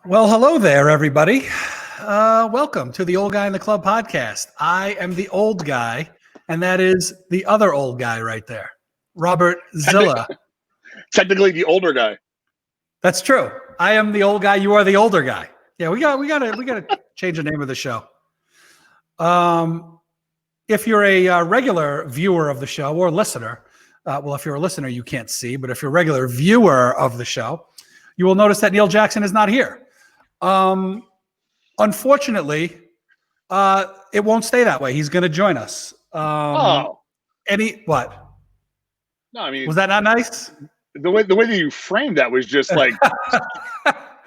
Well, hello there, everybody. Welcome to the Old Guy in the Club podcast. I am the old guy, and that is the other old guy right there, Robert Zilla. Technically, the older guy. That's true. I am the old guy. You are the older guy. Yeah, we gotta change the name of the show. If you're a regular viewer of the show or listener, well, if you're a listener, you can't see, but if you're a regular viewer of the show, you will notice that Neil Jackson is not here. Unfortunately, it won't stay that way. He's going to join us. What? No, I mean, was that not nice? The way that you framed that was just like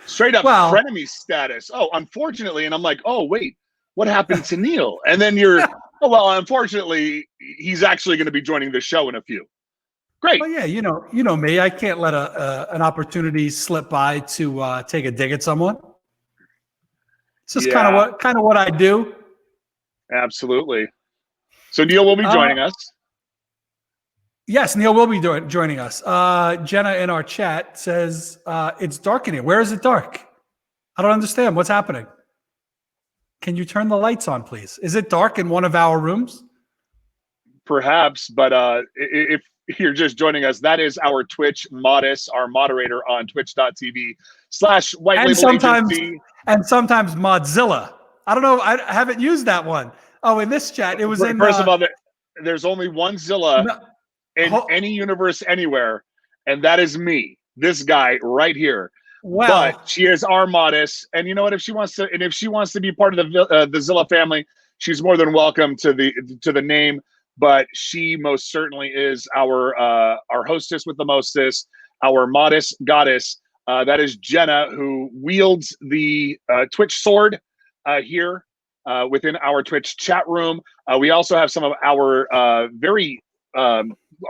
straight up frenemy status. Oh, unfortunately, and I'm like, oh wait, what happened to Neil? And then you're, oh well, unfortunately, he's actually going to be joining the show in a few. Great. Well, yeah, you know me. I can't let an opportunity slip by to take a dig at someone. It's just kind of what I do. Absolutely. So Neil will be joining us. Yes, Neil will be joining us. Jenna in our chat says it's dark in here. Where is it dark? I don't understand. What's happening? Can you turn the lights on, please? Is it dark in one of our rooms? Perhaps, but if you're just joining us, that is our Twitch Modus, our moderator on twitch.tv/white-label-agency. And sometimes Modzilla. I don't know. I haven't used that one. Oh, in this chat, it was in. First of all, there's only one Zilla in any universe anywhere, and that is me, this guy right here. Wow. But she is our Modus, and you know what? If she wants to be part of the Zilla family, she's more than welcome to the name. But she most certainly is our hostess with the mostest, our Modest goddess. That is Jenna, who wields the Twitch sword here within our Twitch chat room. We also have some of our our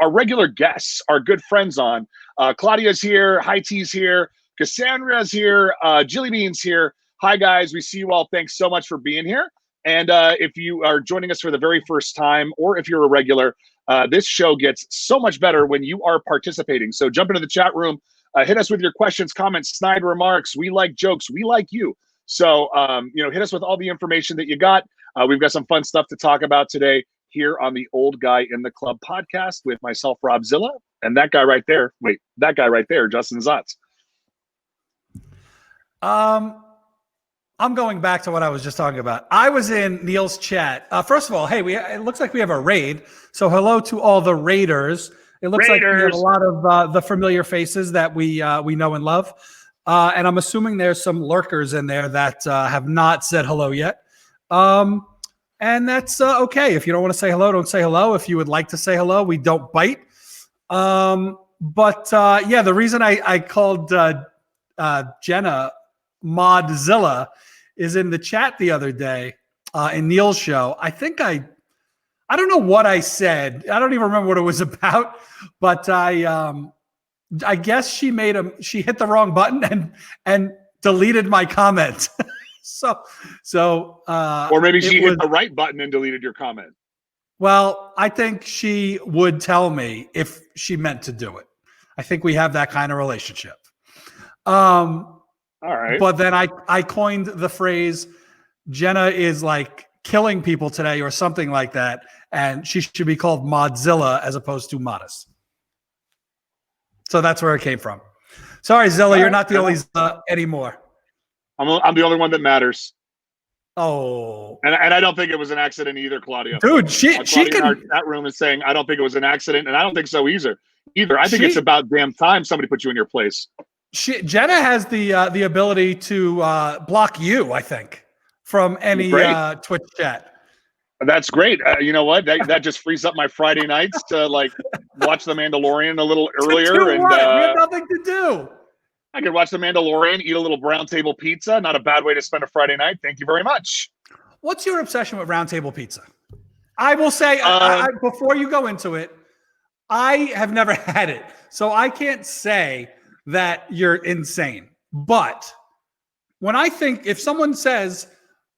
regular guests, our good friends on. Claudia's here, High T's here, Cassandra's here, Jilly Bean's here. Hi guys, we see you all. Thanks so much for being here. And if you are joining us for the very first time, or if you're a regular, this show gets so much better when you are participating. So jump into the chat room. Hit us with your questions, comments, snide remarks. We like jokes. We like you. So, hit us with all the information that you got. We've got some fun stuff to talk about today here on the Old Guy in the Club podcast with myself, Rob Zilla, and that guy right there. Wait, that guy right there, Justin Zotz. I'm going back to what I was just talking about. I was in Neil's chat. First of all, hey, it looks like we have a raid. So hello to all the raiders. It looks like we have a lot of the familiar faces that we know and love. And I'm assuming there's some lurkers in there that have not said hello yet. And that's okay. If you don't want to say hello, don't say hello. If you would like to say hello, we don't bite. The reason I called Jenna Modzilla is in the chat the other day in Neil's show. I don't know what I said. I don't even remember what it was about, but I guess she hit the wrong button and deleted my comment. Or maybe she hit the right button and deleted your comment. Well, I think she would tell me if she meant to do it. I think we have that kind of relationship. All right. But then I coined the phrase, Jenna is like killing people today or something like that. And she should be called Modzilla as opposed to Modest. So that's where it came from. Sorry, Zilla, you're not the only Zilla anymore. I'm the only one that matters. Oh. And I don't think it was an accident either, Claudia. Dude, she can. In our chat room is saying, I don't think it was an accident. And I don't think so either. I think it's about damn time somebody put you in your place. Jenna has the ability to block you, I think, from any Twitch chat. That's great. You know what? That just frees up my Friday nights to watch The Mandalorian a little earlier. We have nothing to do. I could watch The Mandalorian, eat a little Brown Table pizza. Not a bad way to spend a Friday night. Thank you very much. What's your obsession with Round Table pizza? I will say, before you go into it, I have never had it, so I can't say that you're insane. But if someone says,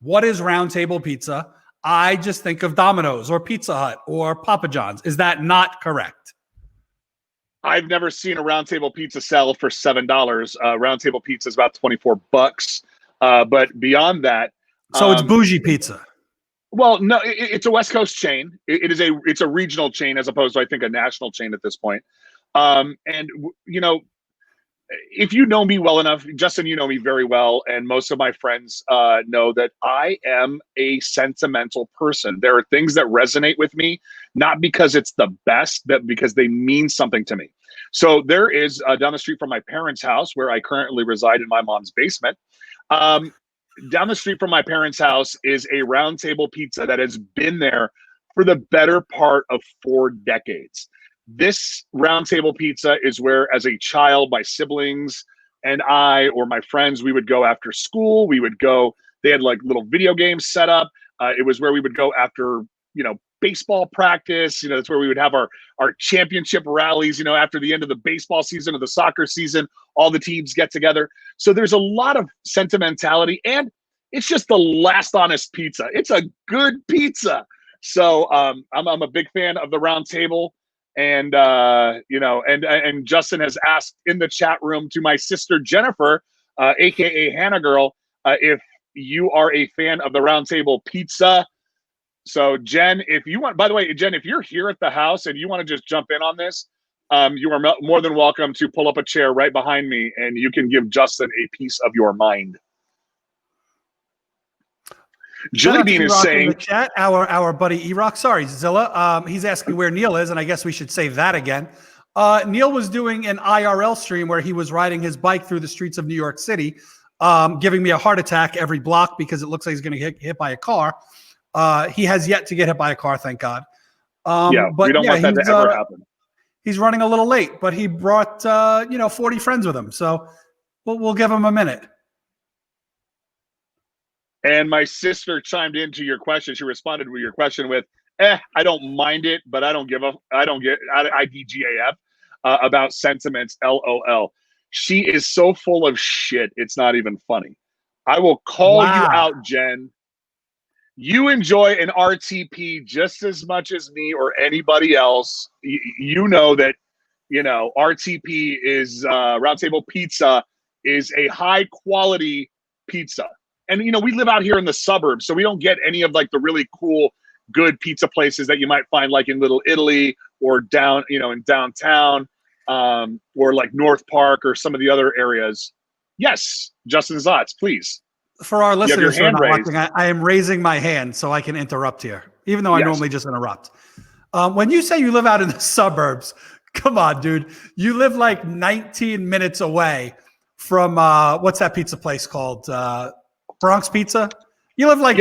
what is Round Table pizza? I just think of Domino's or Pizza Hut or Papa John's. Is that not correct? I've never seen a round table pizza sell for $7. Round table pizza is about $24. But beyond that, So it's bougie pizza. well, no, it's a West Coast chain. It's a regional chain as opposed to, I think, a national chain at this point. And you know, if you know me well enough, Justin, you know me very well, and most of my friends know that I am a sentimental person. There are things that resonate with me, not because it's the best, but because they mean something to me. So there is down the street from my parents' house, where I currently reside in my mom's basement. Down the street from my parents' house is a round table pizza that has been there for the better part of 4 decades. This round table pizza is where, as a child, my siblings and I, or my friends, we would go after school. We would go, they had like little video games set up. It was where we would go after, baseball practice. That's where we would have our championship rallies, after the end of the baseball season or the soccer season, all the teams get together. So there's a lot of sentimentality, and it's just the last honest pizza. It's a good pizza. So I'm a big fan of the round table. And and Justin has asked in the chat room to my sister Jennifer, aka Hannah Girl, if you are a fan of the round table pizza. So Jen, if you want, by the way, Jen, if you're here at the house and you want to just jump in on this, you are more than welcome to pull up a chair right behind me, and you can give Justin a piece of your mind. Jilly Bean is saying, in the chat, our buddy E-Rock, sorry, Zilla, he's asking where Neil is, and I guess we should say that again. Neil was doing an IRL stream where he was riding his bike through the streets of New York City, giving me a heart attack every block because it looks like he's going to get hit by a car. He has yet to get hit by a car, thank God. But we don't want that to ever happen. He's running a little late, but he brought 40 friends with him, so we'll give him a minute. And my sister chimed into your question. She responded with your question with, I don't mind it, but I don't get IDGAF about sentiments, LOL. She is so full of shit, it's not even funny. I will call you out, Jen. You enjoy an RTP just as much as me or anybody else. You know that, RTP is, Round Table Pizza is a high quality pizza. And, we live out here in the suburbs, so we don't get any of like the really cool, good pizza places that you might find like in Little Italy or down, in downtown, or like North Park or some of the other areas. Yes, Justin Zotz, please. For our listeners who are not watching, I am raising my hand so I can interrupt here, even though I normally just interrupt. When you say you live out in the suburbs, come on, dude. You live like 19 minutes away from, what's that pizza place called? Bronx Pizza. You live like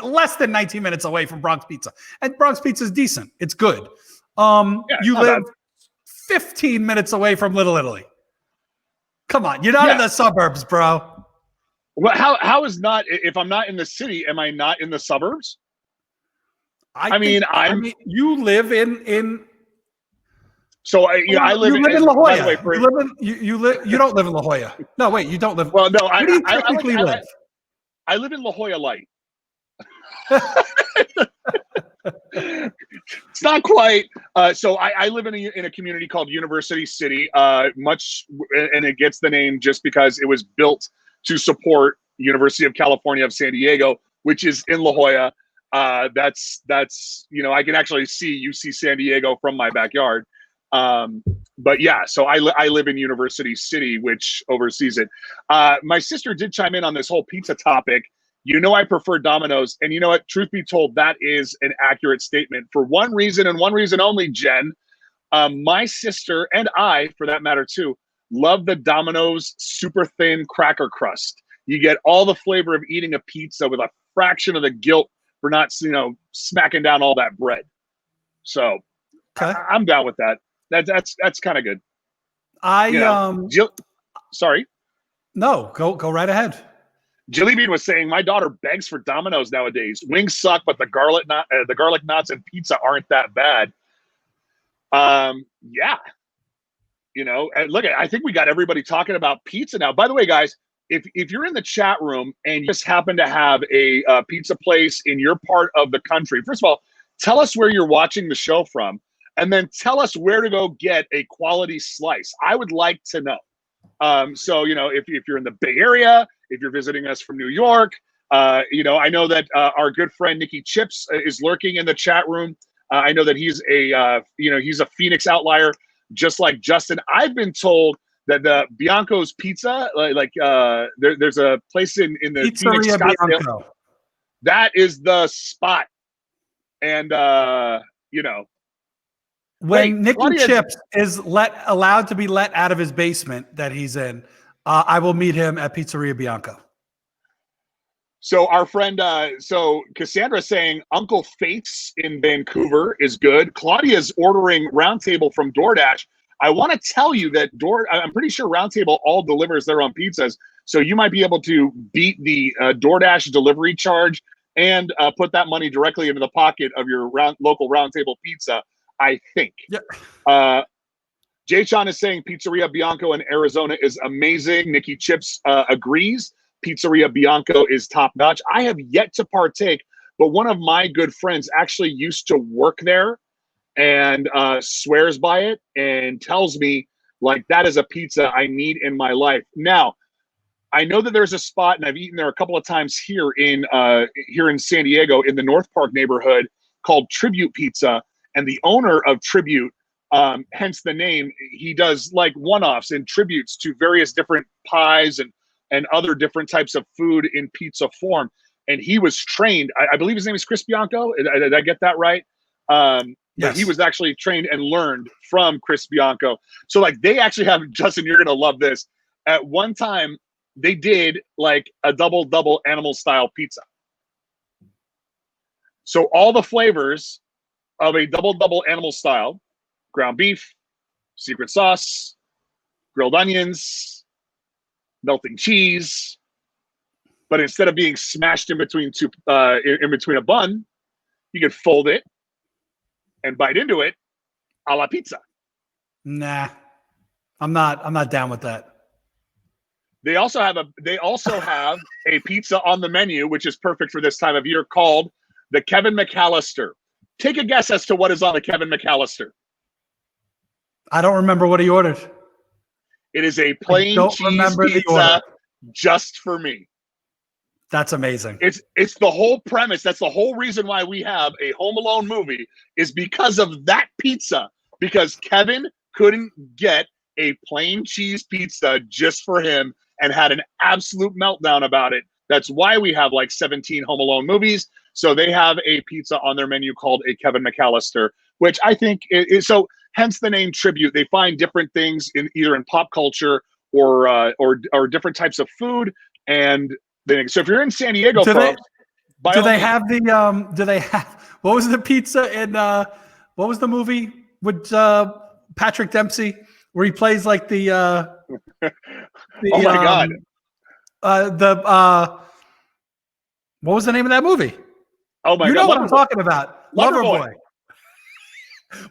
less than 19 minutes away from Bronx Pizza, and Bronx Pizza is decent. It's good. You live 15 minutes away from Little Italy. Come on, you're not in the suburbs, bro. Well, how is not? If I'm not in the city, am I not in the suburbs? I mean, you live in. So I live in La Jolla. You don't live in La Jolla. No, wait, you don't live. Well, no, where do you technically live? I live in La Jolla Light. It's not quite. So I live in a community called University City. And it gets the name just because it was built to support University of California of San Diego, which is in La Jolla. That's I can actually see UC San Diego from my backyard. But yeah, so I live in University City, which oversees it. My sister did chime in on this whole pizza topic. I prefer Domino's, and you know what? Truth be told, that is an accurate statement for one reason and one reason only, Jen. My sister and I, for that matter too, love the Domino's super thin cracker crust. You get all the flavor of eating a pizza with a fraction of the guilt for not, smacking down all that bread. So I'm down with that. That's kind of good. Sorry. No, go right ahead. Jilly Bean was saying my daughter begs for Domino's nowadays. Wings suck, but the garlic knots and pizza aren't that bad. Yeah. And look, I think we got everybody talking about pizza now. By the way, guys, if you're in the chat room and you just happen to have a pizza place in your part of the country, first of all, tell us where you're watching the show from. and then tell us where to go get a quality slice. I would like to know. So, if you're in the Bay Area, if you're visiting us from New York, I know that our good friend Nikki Chips is lurking in the chat room. I know that he's he's a Phoenix outlier, just like Justin. I've been told that the Bianco's Pizza, there's a place in the Pizzeria Phoenix Scottsdale. Bianco. That is the spot. And when Nicky Chips is allowed to be let out of his basement that he's in, I will meet him at Pizzeria Bianco. So our friend, Cassandra saying Uncle Faith's in Vancouver is good. Claudia's ordering Roundtable from DoorDash. I want to tell you that I'm pretty sure Roundtable all delivers their own pizzas. So you might be able to beat the DoorDash delivery charge and put that money directly into the pocket of your local Roundtable pizza, I think. Yeah. Jay Sean is saying Pizzeria Bianco in Arizona is amazing. Nikki Chips agrees. Pizzeria Bianco is top notch. I have yet to partake, but one of my good friends actually used to work there and swears by it and tells me like that is a pizza I need in my life. Now, I know that there's a spot, and I've eaten there a couple of times here in San Diego in the North Park neighborhood called Tribute Pizza, and the owner of Tribute, hence the name, he does like one-offs and tributes to various different pies and other different types of food in pizza form. And he was trained, I believe his name is Chris Bianco. Did I get that right? But he was actually trained and learned from Chris Bianco. So like they actually have, Justin, you're going to love this. At one time, they did like a double animal style pizza. So all the flavors of a double animal style, ground beef, secret sauce, grilled onions, melting cheese, but instead of being smashed in between a bun, you could fold it and bite into it, a la pizza. Nah, I'm not down with that. They also have a pizza on the menu, which is perfect for this time of year, called the Kevin McAllister. Take a guess as to what is on the Kevin McAllister. I don't remember what he ordered. It is a plain cheese pizza just for me. That's amazing. It's the whole premise. That's the whole reason why we have a Home Alone movie is because of that pizza. Because Kevin couldn't get a plain cheese pizza just for him and had an absolute meltdown about it. That's why we have like 17 Home Alone movies. So they have a pizza on their menu called a Kevin McAllister, which I think is so. Hence the name Tribute. They find different things in either in pop culture or different types of food. And so if you're in San Diego, do folks, they have what was the pizza in what was the movie with Patrick Dempsey where he plays like the oh my God. What was the name of that movie? Oh my God. You know what I'm talking about. Loverboy.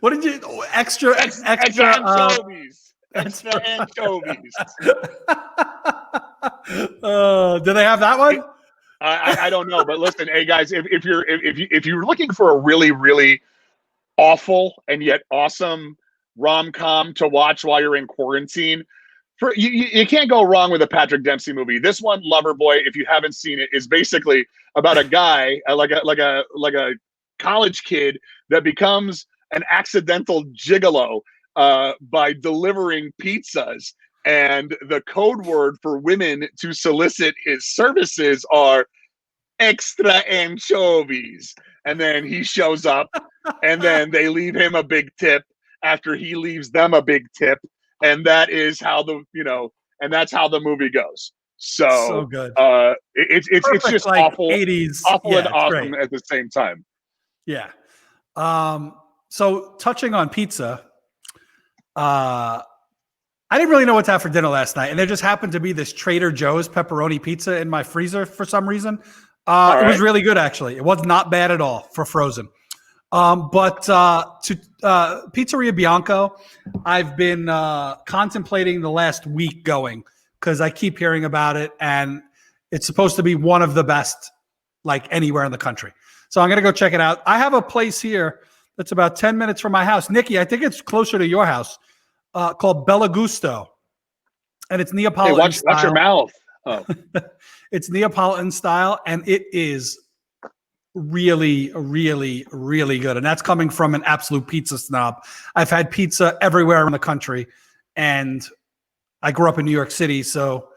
What did you extra anchovies? Extra anchovies. Do they have that one? I don't know, but listen, hey guys, if you're looking for a really, really awful and yet awesome rom-com to watch while you're in quarantine, you can't go wrong with a Patrick Dempsey movie. This one, Loverboy, if you haven't seen it, is basically about a guy like a college kid that becomes an accidental gigolo by delivering pizzas. And the code word for women to solicit his services are extra anchovies. And then he shows up and then they leave him a big tip after he leaves them a big tip. And that is how that's how the movie goes. So good. It's just like awful, 80s, and awesome at the same time. Yeah. So touching on pizza, I didn't really know what to have for dinner last night, and there just happened to be this Trader Joe's pepperoni pizza in my freezer for some reason. It was really good, actually. It was not bad at all for frozen. But to Pizzeria Bianco, I've been contemplating the last week going because I keep hearing about it, and it's supposed to be one of the best, like anywhere in the country. So I'm going to go check it out. I have a place here that's about 10 minutes from my house. Nikki, I think it's closer to your house, called Bella Gusto. And it's Neapolitan watch your mouth. Oh. It's Neapolitan style, and it is really, really, really good. And that's coming from an absolute pizza snob. I've had pizza everywhere in the country, and I grew up in New York City, so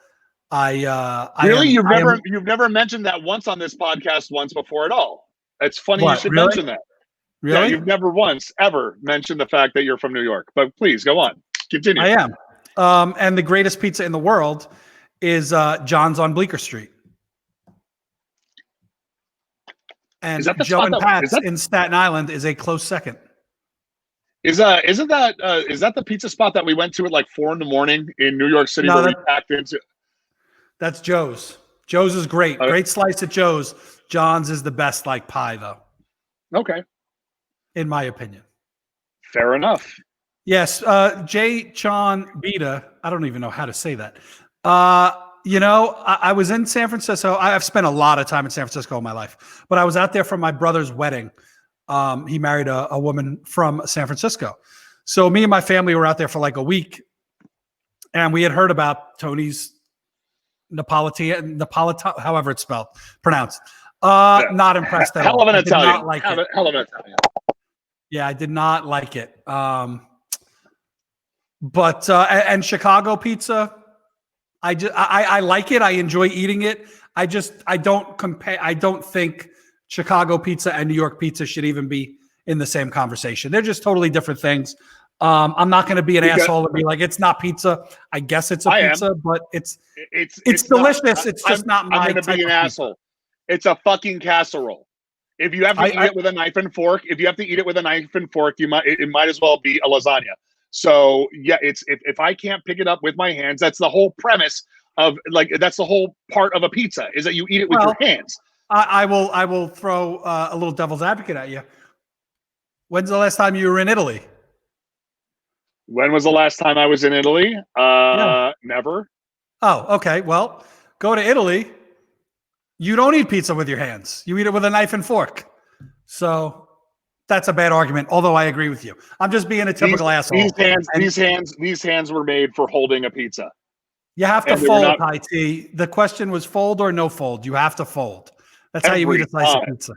you've never mentioned that once on this podcast once before at all. It's funny you should mention that. Really? Yeah, you've never once ever mentioned the fact that you're from New York. But please go on. Continue. I am. And the greatest pizza in the world is John's on Bleecker Street. And Joe and Pat's in Staten Island is a close second. Is that the pizza spot that we went to at like 4 a.m. in New York City? No, we packed into? That's Joe's. Joe's is great. Great slice at Joe's. John's is the best like pie though. Okay. In my opinion. Fair enough. Yes. J. Chon Bita. I don't even know how to say that. I was in San Francisco. I've spent a lot of time in San Francisco in my life, but I was out there for my brother's wedding. He married a woman from San Francisco. So me and my family were out there for like a week, and we had heard about Tony's Napolitan, however it's pronounced. Not impressed at all. Hell of an Italian. Hell of an Italian. Yeah, I did not like it. But Chicago pizza, I like it. I enjoy eating it. I don't compare. I don't think Chicago pizza and New York pizza should even be in the same conversation. They're just totally different things. I'm not going to be an asshole and be like, it's not pizza. I guess it's a pizza, but it's delicious. It's just not my type of pizza. I'm going to be an asshole. It's a fucking casserole. If you have to eat it with a knife and fork, it might as well be a lasagna. So yeah, if I can't pick it up with my hands, that's the whole premise of that's the whole part of a pizza is that you eat it with your hands. I will throw a little devil's advocate at you. When's the last time you were in Italy? When was the last time I was in Italy? Never. Oh, okay. Well, go to Italy. You don't eat pizza with your hands. You eat it with a knife and fork. So that's a bad argument, although I agree with you. I'm just being a typical asshole. These hands were made for holding a pizza. You have to fold, IT. The question was fold or no fold. You have to fold. That's how you eat a slice of pizza.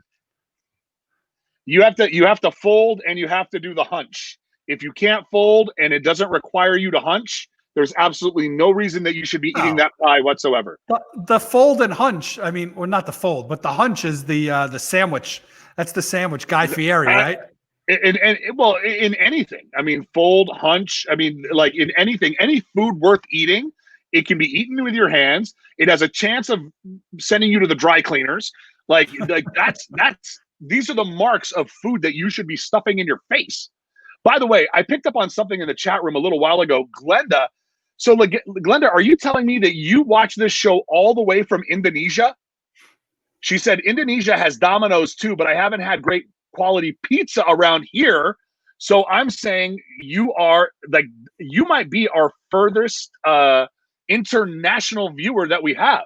You have to fold, and you have to do the hunch. If you can't fold and it doesn't require you to hunch, there's absolutely no reason that you should be eating that pie whatsoever. The fold and hunch, I mean, or not the fold, but the hunch is the sandwich. That's the sandwich, Guy Fieri, right? In anything. I mean, fold, hunch. I mean, like in anything, any food worth eating, it can be eaten with your hands. It has a chance of sending you to the dry cleaners. Like these are the marks of food that you should be stuffing in your face. By the way, I picked up on something in the chat room a little while ago. Glenda. So, Glenda, are you telling me that you watch this show all the way from Indonesia? She said Indonesia has Domino's too, but I haven't had great quality pizza around here. So I'm saying you might be our furthest international viewer that we have.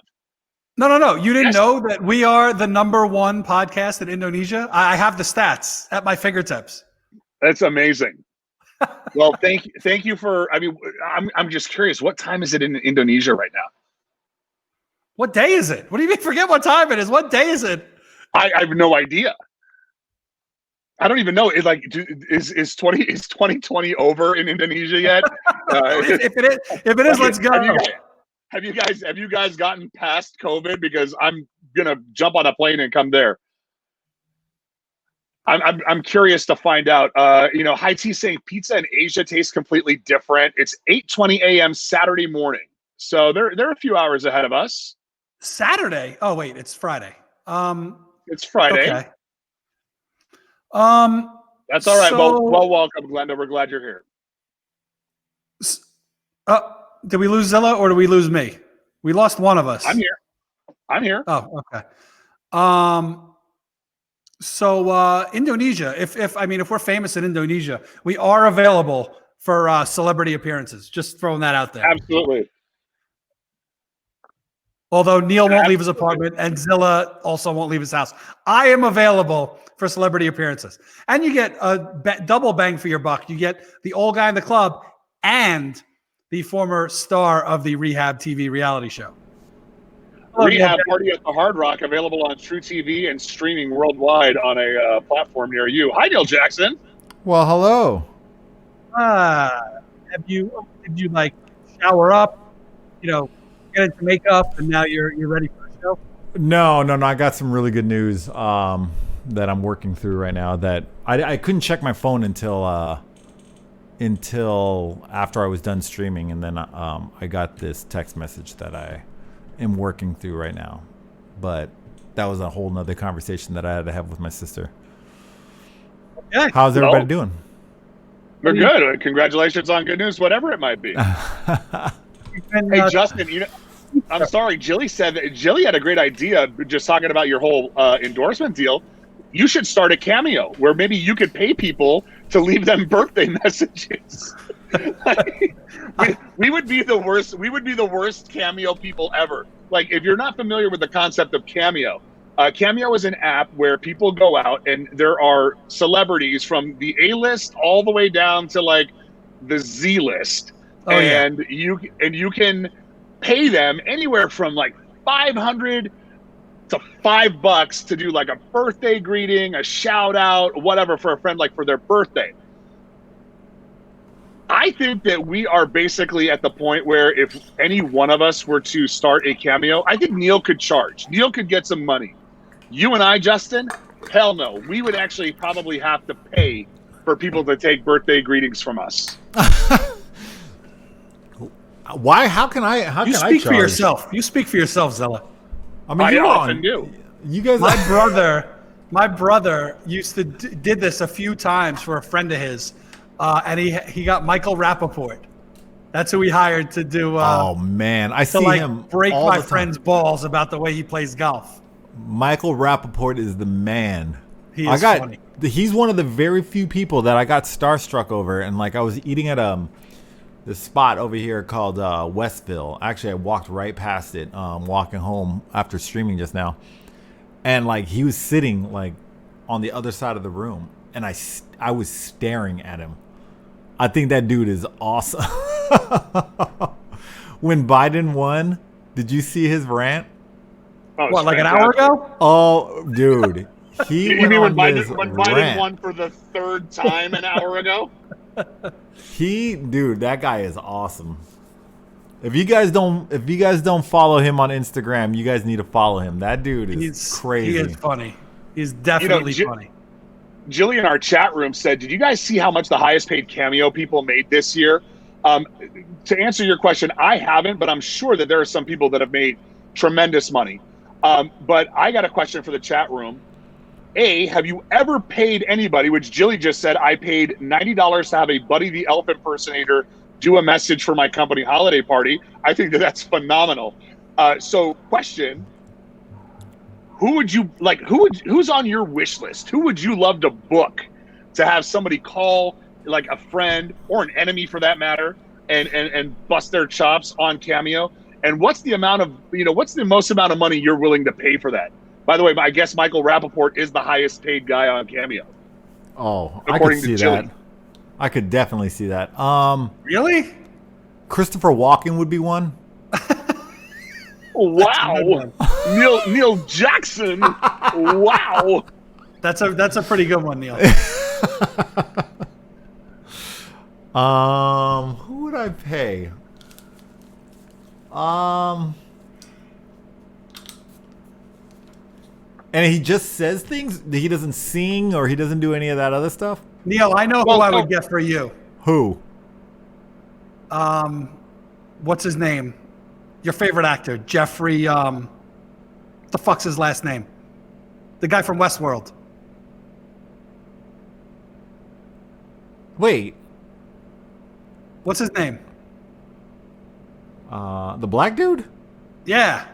No. You didn't know that we are the #1 podcast in Indonesia? I have the stats at my fingertips. That's amazing. Well, thank you for. I mean, I'm just curious. What time is it in Indonesia right now? What day is it? What do you mean? Forget what time it is. What day is it? I have no idea. I don't even know. Is 2020 over in Indonesia yet? If it is, let's go. Have you guys gotten past COVID? Because I'm gonna jump on a plane and come there. I'm curious to find out. High Tea saying pizza in Asia tastes completely different. It's 8:20 a.m. Saturday morning, so they're a few hours ahead of us. Saturday? Oh wait, it's Friday. It's Friday. Okay. That's all right. Well, welcome, Glenda. We're glad you're here. Did we lose Zilla or did we lose me? We lost one of us. I'm here. Oh, okay. So Indonesia, if we're famous in Indonesia, we are available for celebrity appearances. Just throwing that out there. Absolutely. Although Neil won't leave his apartment and Zilla also won't leave his house. I am available for celebrity appearances. And you get a double bang for your buck. You get the old guy in the club and the former star of the Rehab TV reality show. Rehab Party at the Hard Rock, available on True TV and streaming worldwide on a platform near you. Hi, Neil Jackson. Well, hello. Did you like shower up, get into makeup, and now you're ready for the show? No. I got some really good news that I'm working through right now. That I couldn't check my phone until after I was done streaming, and then I got this text message that I am working through right now. But that was a whole nother conversation that I had to have with my sister. Okay. How's everybody doing? We're good. Congratulations on good news, whatever it might be. Hey, Justin, I'm sorry. Jilly said that Jilly had a great idea just talking about your whole endorsement deal. You should start a Cameo where maybe you could pay people to leave them birthday messages. we would be the worst. We would be the worst Cameo people ever. Like, if you're not familiar with the concept of Cameo, Cameo is an app where people go out and there are celebrities from the A-list all the way down to like the Z-list. You can pay them anywhere from like $500 to $5 to do like a birthday greeting, a shout out, whatever, for a friend, like for their birthday. I think that we are basically at the point where if any one of us were to start a Cameo, I think Neil could charge. Neil could get some money. You and I, Justin, hell no. We would actually probably have to pay for people to take birthday greetings from us. Why? How can I? How you can speak I charge? for yourself. You speak for yourself, Zella. I mean, I often do. You guys, My brother used to did this a few times for a friend of his, and he got Michael Rappaport. That's who he hired to do. Oh man, I see him break all my the time. friend's balls about the way he plays golf. Michael Rappaport is the man. He is funny. He's one of the very few people that I got starstruck over, and like I was eating at this spot over here called Westville. Actually, I walked right past it, walking home after streaming just now, and like he was sitting like on the other side of the room, and I was staring at him. I think that dude is awesome. When Biden won, did you see his rant? Oh, what, like an hour ago? Oh, dude. You mean when Biden won for the third time an hour ago? Dude, that guy is awesome. If you guys don't follow him on Instagram, you guys need to follow him. That dude is crazy. He is funny. He's definitely funny. Jilly in our chat room said, did you guys see how much the highest paid Cameo people made this year? To answer your question, I haven't, but I'm sure that there are some people that have made tremendous money. But I got a question for the chat room. Have you ever paid anybody, which Jilly just said, I paid $90 to have a Buddy the Elf impersonator do a message for my company holiday party. I think that that's phenomenal. So question, who's on your wish list? Who would you love to book to have somebody call, like a friend or an enemy for that matter, and bust their chops on Cameo? And what's the most amount of money you're willing to pay for that? By the way, I guess Michael Rappaport is the highest paid guy on Cameo. Oh, I could see that. I could definitely see that. Really? Christopher Walken would be one. Wow. Neil Jackson. Wow. That's a pretty good one, Neil. Who would I pay? And he just says things? He doesn't sing or he doesn't do any of that other stuff? Neil, I know who I would get for you. Who? What's his name? Your favorite actor, Jeffrey. What the fuck's his last name? The guy from Westworld. Wait. What's his name? The black dude? Yeah.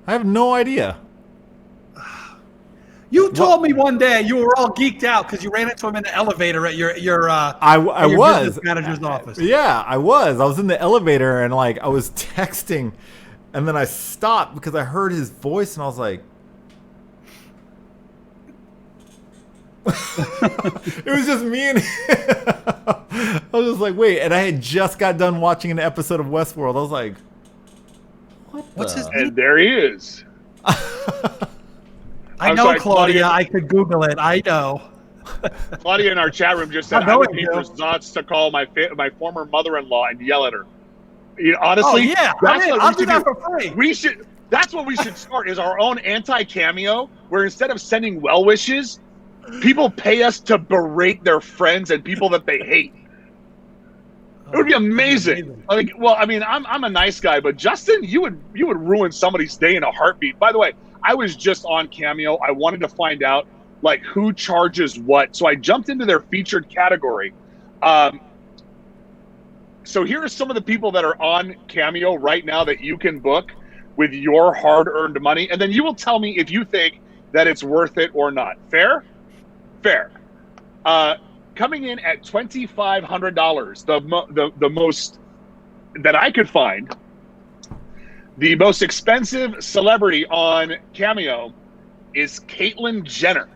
I have no idea. You told me one day you were all geeked out because you ran into him in the elevator at your I was business manager's office. Yeah, I was in the elevator and like I was texting And then I stopped because I heard his voice and I was like, it was just me and him. I was just like, wait. And I had just got done watching an episode of Westworld. I was like, what's his name? And there he is. I know, Claudia. I could Google it. I know. Claudia in our chat room just said, I would pay for Zotz to call my former mother-in-law and yell at her. You know, honestly, yeah, I'll do that for free. That's what we should start, is our own anti-cameo, where instead of sending well wishes, people pay us to berate their friends and people that they hate. It would be amazing. Like, well, I mean, I'm a nice guy, but Justin, you would ruin somebody's day in a heartbeat. By the way, I was just on Cameo. I wanted to find out like who charges what, so I jumped into their featured category. So here are some of the people that are on Cameo right now that you can book with your hard-earned money, and then you will tell me if you think that it's worth it or not. Fair? Fair. Coming in at $2,500, the most that I could find, the most expensive celebrity on Cameo is Caitlyn Jenner.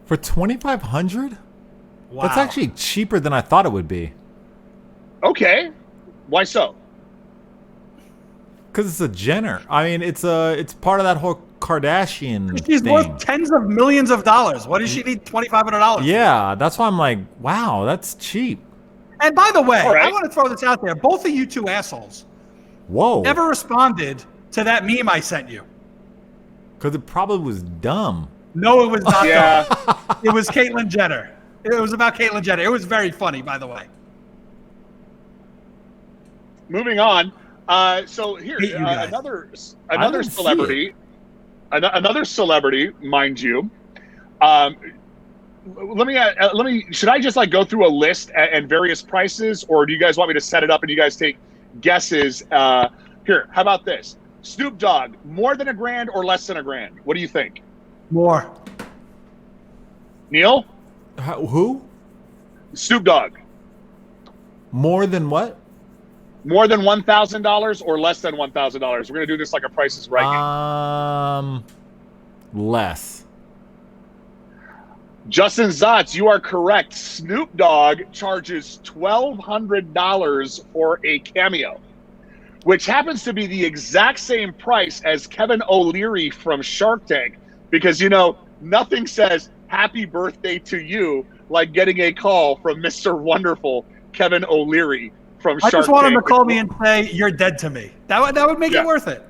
For $2,500? Wow. That's actually cheaper than I thought it would be. Okay. Why so? Because it's a Jenner. I mean, it's part of that whole Kardashian She's thing. worth tens of millions of dollars. What does she need $2,500? Yeah, that's why I'm like, wow, that's cheap. And by the way, right. I want to throw this out there. Both of you two assholes Whoa. never responded to that meme I sent you. Because it probably was dumb. No, it was not. Yeah. It was Caitlyn Jenner. It was about Caitlyn Jenner. It was very funny, by the way. Moving on. So here, another celebrity, another celebrity, mind you. Let me. Should I just like go through a list and various prices, or do you guys want me to set it up and you guys take guesses? Here, how about this? Snoop Dogg, more than $1,000 or less than $1,000? What do you think? More. Neil? Who? Snoop Dogg. More than what? More than $1,000 or less than $1,000? We're gonna do this like a Price is Right game. Less. Justin Zotz, you are correct. Snoop Dogg charges $1,200 for a cameo, which happens to be the exact same price as Kevin O'Leary from Shark Tank, because you know nothing says happy birthday to you like getting a call from Mr. Wonderful Kevin O'Leary from Shark Tank. I just want him to call me and say, you're dead to me. That would make it worth it.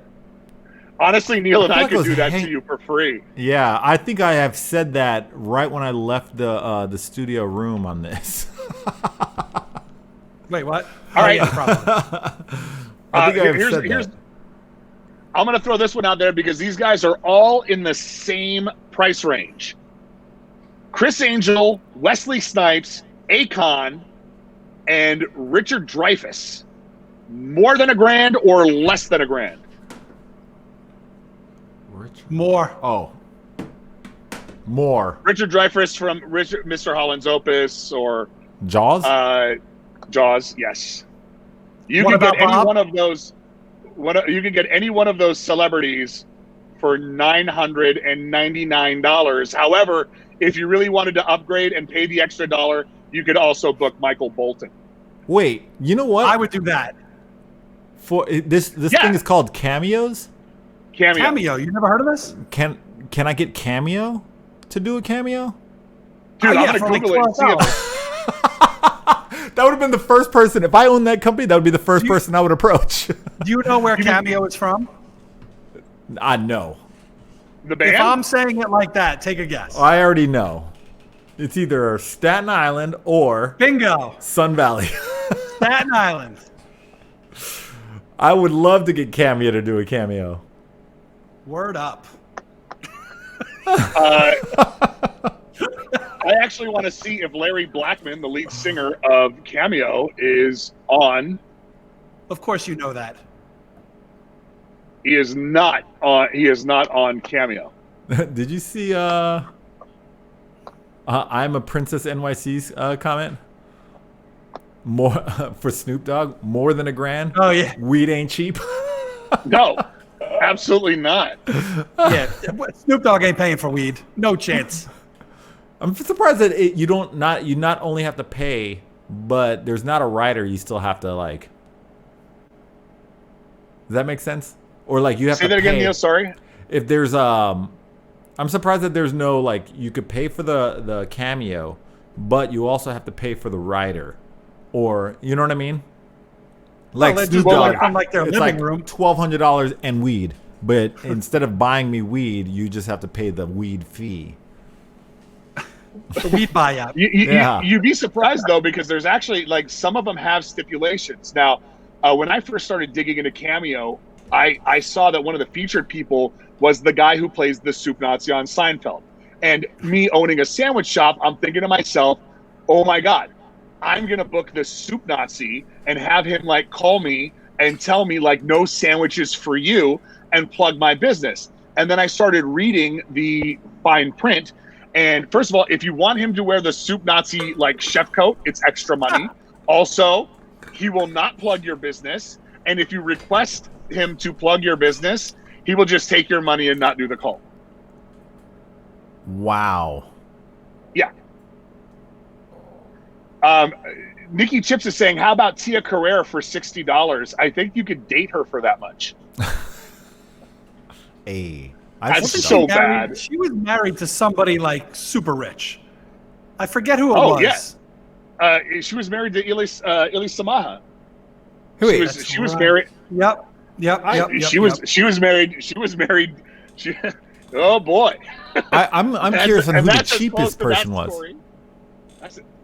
Honestly, Neil and I could do that to you for free. Yeah, I think I have said that right when I left the studio room on this. Wait, what? All right. Yeah, probably. I think I have said that. I'm going to throw this one out there because these guys are all in the same price range. Chris Angel, Wesley Snipes, Akon, and Richard Dreyfuss. More than $1,000 or less than $1,000? More. Oh. More. Richard Dreyfuss from Mr. Holland's Opus or Jaws? Jaws, yes. You can get any one of those. You can get any one of those celebrities for $999. However, if you really wanted to upgrade and pay the extra $1, you could also book Michael Bolton. Wait, you know what? I would do that. For this thing is called Cameos? Cameo. You never heard of this? Can I get Cameo to do a cameo? Dude, I'm gonna Google it and see if that would have been the first person. If I owned that company, that would be the first person I would approach. Do you know where Cameo is from? I know. The band? If I'm saying it like that, take a guess. I already know. It's either Staten Island or Bingo. Sun Valley. Staten Island. I would love to get Cameo to do a cameo. Word up. I actually want to see if Larry Blackman, the lead singer of Cameo, is on. Of course you know that. He is not on. He is not on Cameo. Did you see I'm a Princess NYC's comment? More for Snoop Dogg, more than $1,000. Oh yeah. Weed ain't cheap. No, absolutely not. Yeah, Snoop Dogg ain't paying for weed. No chance. I'm surprised that you not only have to pay, but there's not a rider. You still have to like. Does that make sense? Or like you have Say to that again, pay. Neil. Sorry. If there's I'm surprised that there's no like you could pay for the cameo, but you also have to pay for the rider, or you know what I mean? Like Well, Snoop just Dogg, from like their it's living like room. $1,200 and weed, but instead of buying me weed, you just have to pay the weed fee. The weed buyout. You'd be surprised though, because there's actually like some of them have stipulations. Now, when I first started digging into Cameo, I saw that one of the featured people was the guy who plays the soup Nazi on Seinfeld. And me owning a sandwich shop, I'm thinking to myself, oh my God, I'm going to book this soup Nazi and have him like call me and tell me like no sandwiches for you and plug my business. And then I started reading the fine print. And first of all, if you want him to wear the soup Nazi like chef coat, it's extra money. Also, he will not plug your business. And if you request him to plug your business, he will just take your money and not do the call. Wow. Yeah. Nikki Chips is saying, how about Tia Carrere for $60? I think you could date her for that much. Hey. That's so bad. She was married to somebody like super rich. I forget who it was. Yeah. She was married to Ilis Samaha. Wait, she was married. Yep. She was married. Oh boy. I'm curious on who the cheapest person was.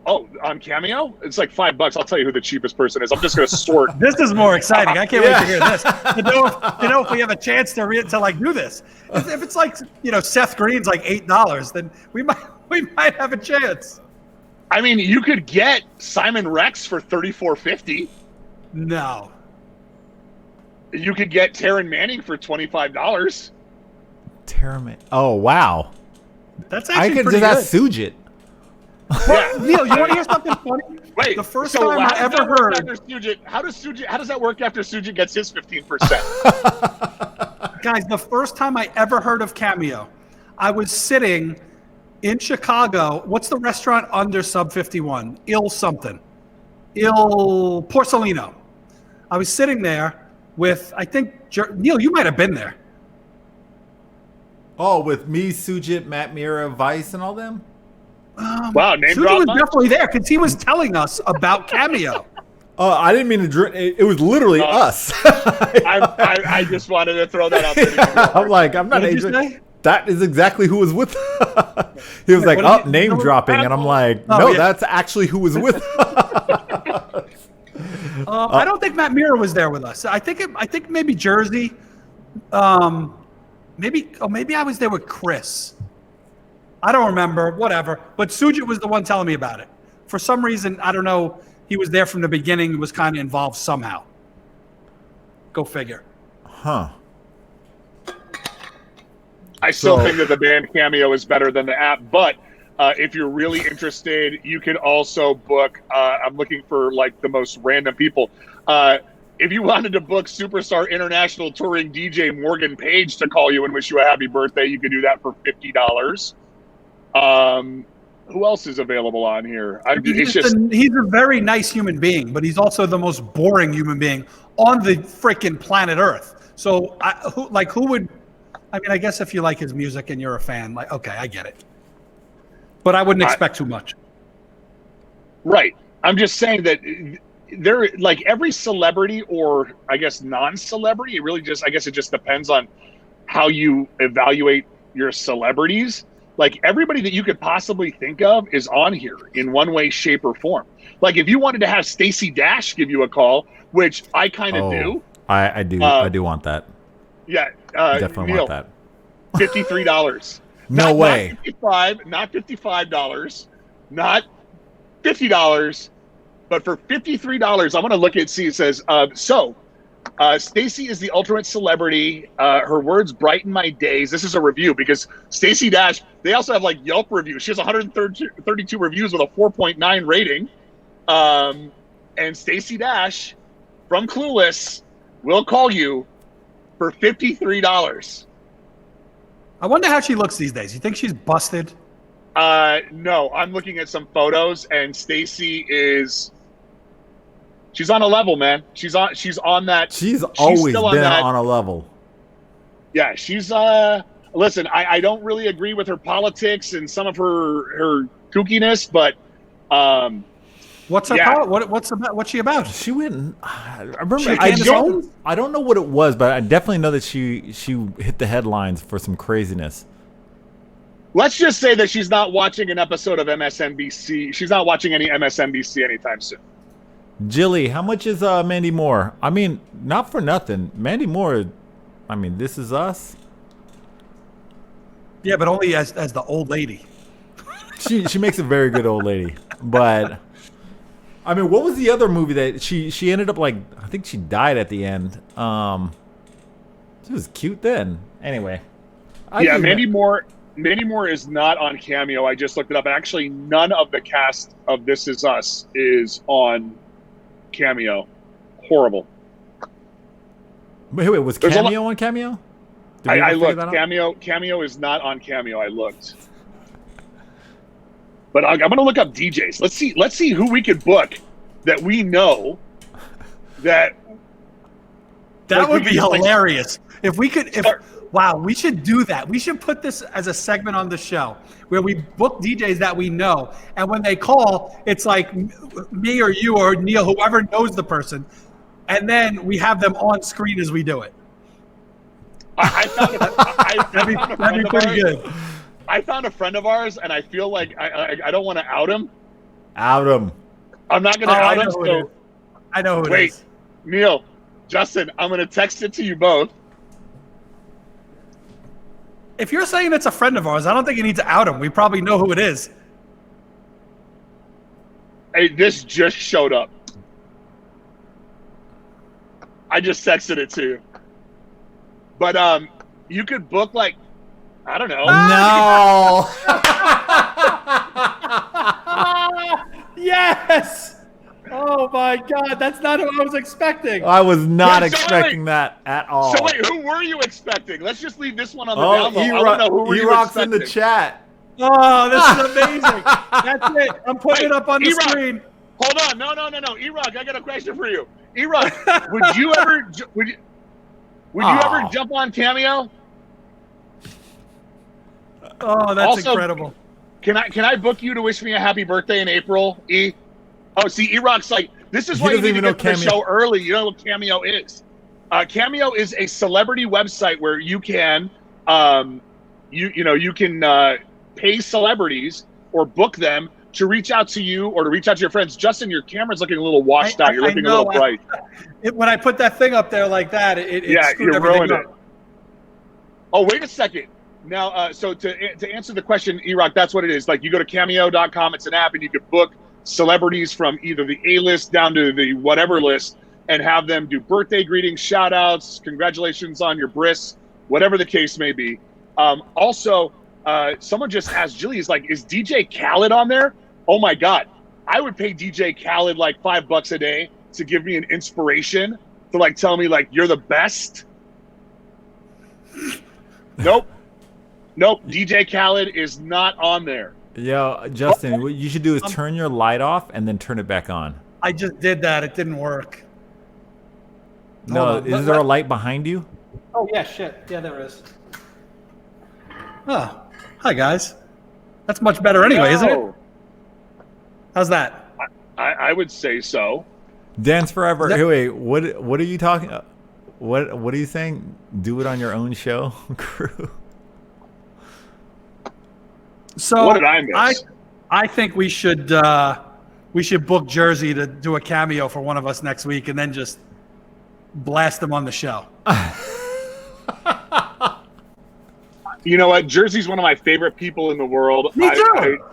Oh, on Cameo? It's like $5. I'll tell you who the cheapest person is. I'm just going to sort. This is more exciting. I can't wait to hear this. If we have a chance to like do this. If it's like, Seth Green's like $8, then we might have a chance. I mean, you could get Simon Rex for $34.50. No. You could get Taryn Manning for $25. Taryn Manning. Oh, wow. That's actually I could pretty do that good. Sujit. Well, Neil, you want to hear something funny? Wait, the first time I ever heard. How does that work after Sujit gets his 15%? Guys, the first time I ever heard of Cameo, I was sitting in Chicago. What's the restaurant under Sub 51? Il Porcelino. I was sitting there with, I think, Neil, you might have been there. Oh, with me, Sujit, Matt Mira, Vice, and all them? Wow, name drop. Sujit was definitely there because he was telling us about Cameo. Oh, I didn't mean to. It was literally us. I just wanted to throw that out there. I'm like, I'm not. That is exactly who was with. He was like, name dropping, and I'm like, no, that's actually who was with. I don't think Matt Mira was there with us. I think maybe Jersey. Maybe I was there with Chris. I don't remember. Whatever. But Sujit was the one telling me about it. For some reason, I don't know. He was there from the beginning. Was kind of involved somehow. Go figure. Huh. I still think that the band Cameo is better than the app, but if you're really interested, you can also book. I'm looking for like the most random people. If you wanted to book superstar international touring DJ Morgan Page to call you and wish you a happy birthday, you could do that for $50. Who else is available on here? He's a very nice human being, but he's also the most boring human being on the freaking planet Earth. So, who would? I mean, I guess if you like his music and you're a fan, like, okay, I get it. But I wouldn't expect too much. Right. I'm just saying that there, like every celebrity, or I guess non-celebrity, it just depends on how you evaluate your celebrities. Like everybody that you could possibly think of is on here in one way, shape, or form. Like if you wanted to have Stacey Dash give you a call, which I kind of do. I do. I do want that. Yeah. Definitely want that. $53. No way. Not $55, not $50, but for $53, I'm going to look at see. It says, Stacey is the ultimate celebrity. Her words brighten my days. This is a review because Stacey Dash, they also have like Yelp reviews. She has 132 reviews with a 4.9 rating. And Stacey Dash from Clueless will call you for $53. I wonder how she looks these days. You think she's busted? No, I'm looking at some photos, and Stacy she's on a level, man. She's on that. She's always still been on a level. Yeah, she's listen, I don't really agree with her politics and some of her kookiness, but what's her what's she about? She went. I remember. I don't know what it was, but I definitely know that she hit the headlines for some craziness. Let's just say that she's not watching an episode of MSNBC. She's not watching any MSNBC anytime soon. Jilly, how much is Mandy Moore? I mean, not for nothing. Mandy Moore, I mean, This Is Us. Yeah, but only as the old lady. She makes a very good old lady. But I mean, what was the other movie that she ended up like? I think she died at the end. She was cute then. Anyway. Mandy Moore is not on Cameo. I just looked it up. Actually, none of the cast of This Is Us is on Cameo. Horrible. Wait, was Cameo on Cameo? I looked. Cameo is not on Cameo. I looked. But I'm going to look up DJs. Let's see who we could book that we know that would be hilarious. If we could wow, we should do that. We should put this as a segment on the show where we book DJs that we know, and when they call, it's like me or you or Neil, whoever knows the person, and then we have them on screen as we do it. That'd be pretty good. I found a friend of ours, and I feel like I don't want to out him. Out him. I'm not going to out him. So I know who it is. Wait, Neil, Justin, I'm going to text it to you both. If you're saying it's a friend of ours, I don't think you need to out him. We probably know who it is. Hey, this just showed up. I just texted it to you. But you could book like, I don't know. No. Yes. Oh my God, that's not what I was expecting. I was not expecting that at all. So wait, who were you expecting? Let's just leave this one on the down low. I don't know who were you E-Rock's expecting. in the chat. Oh, this is amazing. That's it. I'm putting it up on the E-Rock, screen. Hold on. No. E-Rock, I got a question for you. E-Rock, would you ever jump on Cameo? Oh, that's also incredible. Can I book you to wish me a happy birthday in April, E? Oh, see, E-Rock's like, this is why you need to get the show early. You know what Cameo is. Cameo is a celebrity website where you can, you can pay celebrities or book them to reach out to you or to reach out to your friends. Justin, your camera's looking a little washed out. You're looking a little bright. When I put that thing up there like that, it screwed everything up. Oh, wait a second. Now, so to answer the question, E-Rock, that's what it is. Like, you go to cameo.com, it's an app, and you can book celebrities from either the A-list down to the whatever list and have them do birthday greetings, shout outs, congratulations on your bris, whatever the case may be. Also, someone just asked Jilly, is DJ Khaled on there? Oh my God. I would pay DJ Khaled like $5 a day to give me an inspiration to like tell me like you're the best. Nope. DJ Khaled is not on there. Yo, Justin, what you should do is turn your light off and then turn it back on. I just did that. It didn't work. No, is there a light behind you? Oh, yeah, shit. Yeah, there is. Oh, hi, guys. That's much better anyway, isn't it? How's that? I would say so. Dance Forever. Hey, wait, what are you talking? What are you saying? Do it on your own show, crew. So what did I miss? I think we should book Jersey to do a cameo for one of us next week, and then just blast them on the show. You know what? Jersey's one of my favorite people in the world. Me too.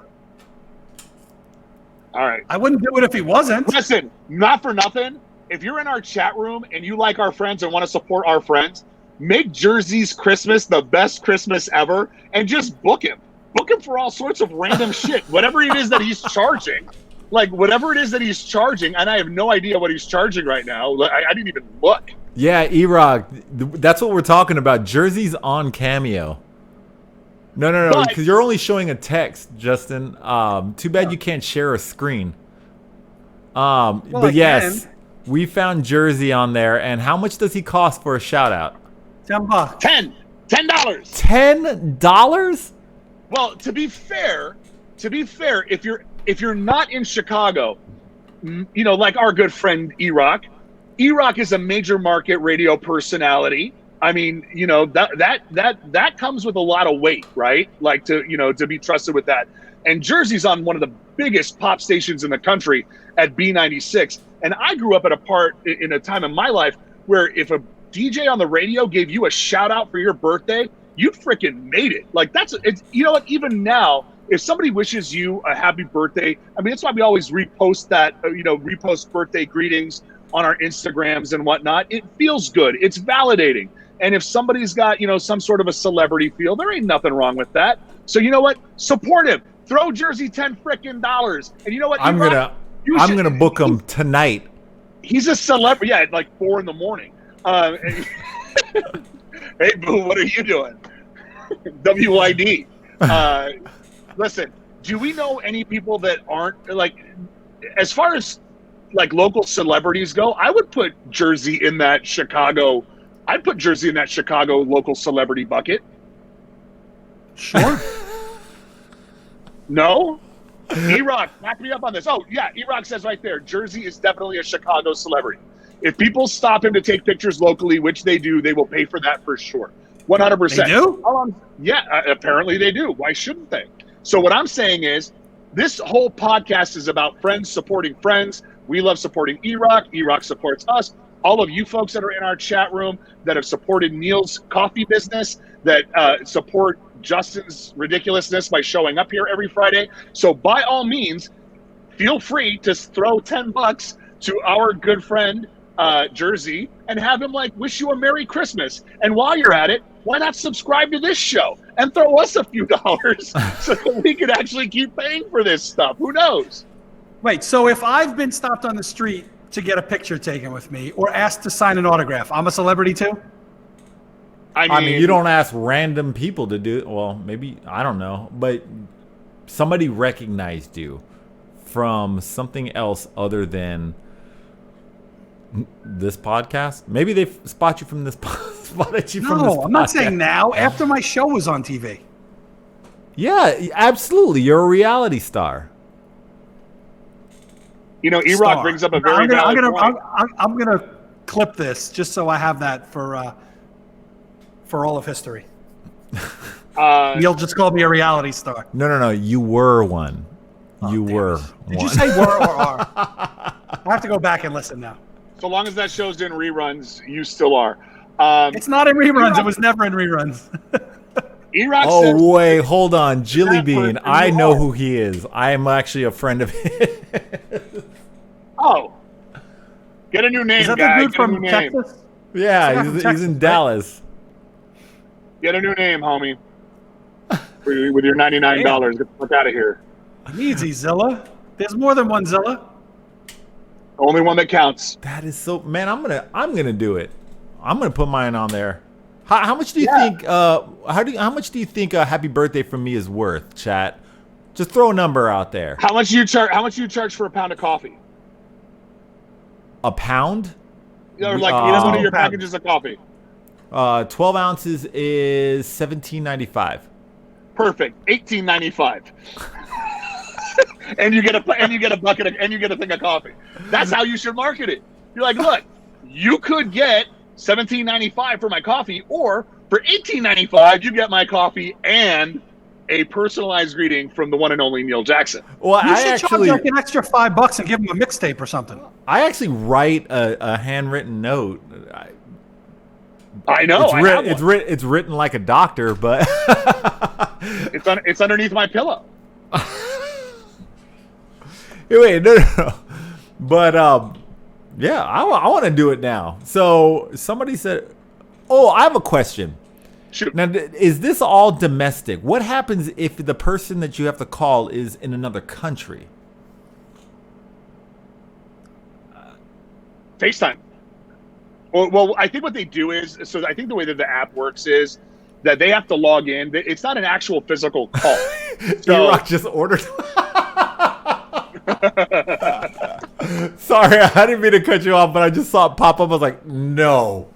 All right. I wouldn't do it if he wasn't. Listen, not for nothing. If you're in our chat room and you like our friends and want to support our friends, make Jersey's Christmas the best Christmas ever and just book him. Book him for all sorts of random shit. Whatever it is that he's charging. Like, whatever it is that he's charging, and I have no idea what he's charging right now. I didn't even look. Yeah, E-Rock. That's what we're talking about. Jerseys on Cameo. No, But- because you're only showing a text, Justin. Too bad you can't share a screen. But yes, we found Jersey on there. And how much does he cost for a shout out? $10. $10. $10? Well, to be fair, if you're not in Chicago, you know, like our good friend E-Rock is a major market radio personality. I mean, you know, that comes with a lot of weight, right? Like to be trusted with that. And Jersey's on one of the biggest pop stations in the country at B96. And I grew up at in a time in my life where if a DJ on the radio gave you a shout out for your birthday, you freaking made it. Like it's you know what, even now, if somebody wishes you a happy birthday, I mean, that's why we always repost that, repost birthday greetings on our Instagrams and whatnot. It feels good. It's validating. And if somebody's got, some sort of a celebrity feel, there ain't nothing wrong with that. So you know what? Support him. Throw Jersey $10 freaking. And you know what? I'm gonna book him tonight. He's a celebrity. Yeah, at like 4 a.m. Hey, boo, what are you doing? WID. Listen, do we know any people that aren't like, as far as like local celebrities go, I would put Jersey in that Chicago. I'd put Jersey in that Chicago local celebrity bucket. Sure. No? E-Rock, back me up on this. Oh, yeah, E-Rock says right there, Jersey is definitely a Chicago celebrity. If people stop him to take pictures locally, which they do, they will pay for that for sure. 100%. They do? Yeah, apparently they do. Why shouldn't they? So what I'm saying is, this whole podcast is about friends supporting friends. We love supporting E-Rock. E-Rock supports us. All of you folks that are in our chat room that have supported Neil's coffee business, that support Justin's ridiculousness by showing up here every Friday. So by all means, feel free to throw $10 to our good friend Jersey and have him wish you a Merry Christmas. And while you're at it, why not subscribe to this show and throw us a few dollars so that we could actually keep paying for this stuff? Who knows? Wait, so if I've been stopped on the street to get a picture taken with me or asked to sign an autograph, I'm a celebrity too? I mean, you don't ask random people to do it. Well, maybe, I don't know. But somebody recognized you from something else other than this podcast. Maybe they spot you from this spotted you from this podcast. No, I'm not saying now. After my show was on TV. Yeah, absolutely. You're a reality star. E-Rock brings up a very valid point. I'm going to clip this just so I have that for all of history. You'll just call me a reality star. No. You were one. You were one. Did you say were or are? I have to go back and listen now. So long as that show's in reruns, you still are. It's not in reruns. It was never in reruns. E-Rock says, wait, hold on. Jilly Bean, I know who he is. I am actually a friend of his. Oh. Get a new name, Is that guy. the dude from Texas? Yeah, he's in Dallas. Get a new name, homie. With your $99. Get the fuck out of here. Easy, Zilla. There's more than one Zilla. Only one that counts. That is so, man. I'm gonna do it. I'm gonna put mine on there. How much do you think? How much do you think a happy birthday from me is worth, chat? Just throw a number out there. How much do you charge? How much do you charge for a pound of coffee? A pound? Or one of your packages of coffee. 12 ounces is $17.95. Perfect. $18.95. and you get a bucket and you get a thing of coffee. That's how you should market it. You're like, look, you could get $17.95 for my coffee, or for $18.95 you get my coffee and a personalized greeting from the one and only Neil Jackson. Well, you should charge an extra $5 and give him a mixtape or something. I actually write a handwritten note. I know. It's written like a doctor, but it's underneath my pillow. Wait, no. But yeah, I want to do it now. So somebody said, "Oh, I have a question." Shoot. Now, is this all domestic? What happens if the person that you have to call is in another country? FaceTime. Well, I think what they do is, so I think the way that the app works is that they have to log in. It's not an actual physical call. So E-Rock just ordered. Sorry, I didn't mean to cut you off, but I just saw it pop up. I was like, no,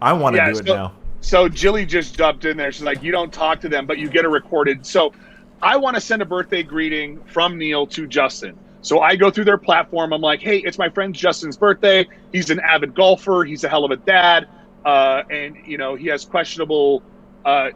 I want to do it now. So Jilly just jumped in there. She's like, you don't talk to them, but you get a recorded. So I want to send a birthday greeting from Neil to Justin. So I go through their platform. I'm like, hey, it's my friend Justin's birthday. He's an avid golfer. He's a hell of a dad. And, you know, he has questionable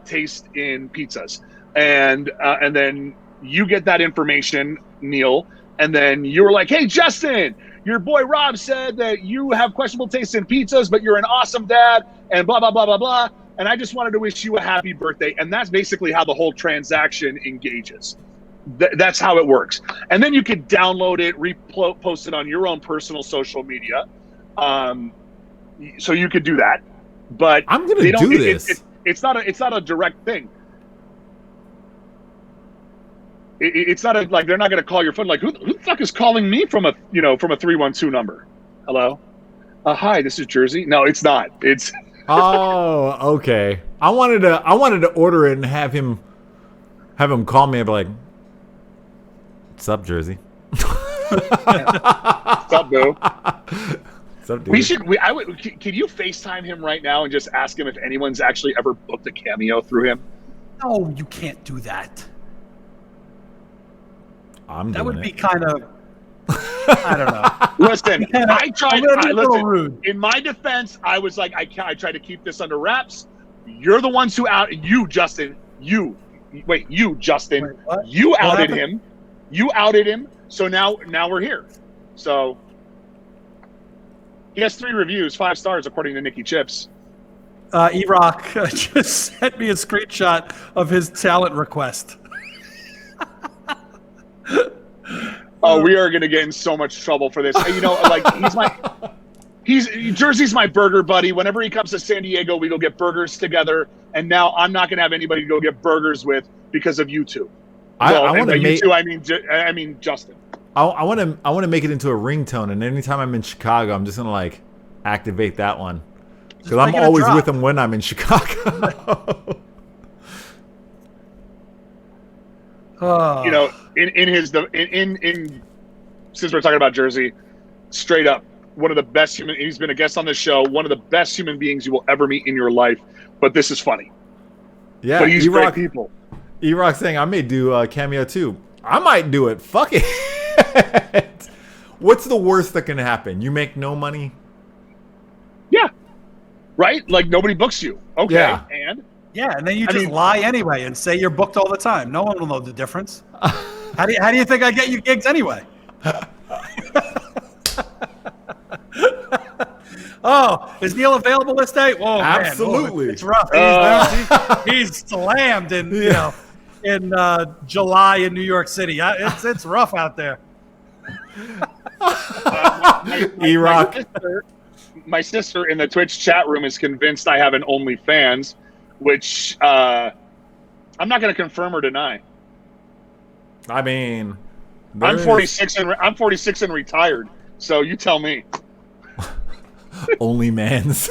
taste in pizzas. And then you get that information, Neil. And then you were like, hey, Justin, your boy Rob said that you have questionable taste in pizzas, but you're an awesome dad and blah, blah, blah, blah, blah. And I just wanted to wish you a happy birthday. And that's basically how the whole transaction engages. That's how it works. And then you can download it, repost it on your own personal social media. So you could do that. But I'm going to do this. It's not a direct thing. It's not like they're not going to call your phone. Like, who the fuck is calling me from a 312 number? Hello? Hi, this is Jersey. No, it's not. It's. Oh, okay. I wanted to order it and have him call me and be like, "What's up, Jersey? What's up, boo? What's up, dude?" Can you FaceTime him right now and just ask him if anyone's actually ever booked a cameo through him? No, you can't do that. That would be kind of. I don't know. Listen, I tried. Rude. In my defense, I was like, I tried to keep this under wraps. You're the ones who you, Justin. You Justin. Wait, you outed him. You outed him. So now we're here. So he has 3 reviews, 5 stars according to Nikki Chips. E-Rock just sent me a screenshot of his talent request. Oh, we are going to get in so much trouble for this. You know, like Jersey's my burger buddy. Whenever he comes to San Diego, we go get burgers together. And now I'm not going to have anybody to go get burgers with because of you two. I want to make. I mean Justin. I want to make it into a ringtone, and anytime I'm in Chicago, I'm just gonna like activate that one because I'm always with him when I'm in Chicago. You know, in since we're talking about Jersey, straight up, one of the best human. He's been a guest on this show. One of the best human beings you will ever meet in your life. But this is funny. Yeah, but he's great people. E-Rock saying I may do a cameo too. I might do it. Fuck it. What's the worst that can happen? You make no money? Yeah. Right? Like nobody books you. Okay. Yeah. And then you just lie anyway and say you're booked all the time. No one will know the difference. How do you think I get you gigs anyway? Oh, is Neil available this day? Whoa, absolutely. Man, it's rough. He's slammed in in July in New York City. It's rough out there. E-Rock. My sister in the Twitch chat room is convinced I have an OnlyFans, which I'm not going to confirm or deny. I mean, I'm 46 and retired. So you tell me. Only mans.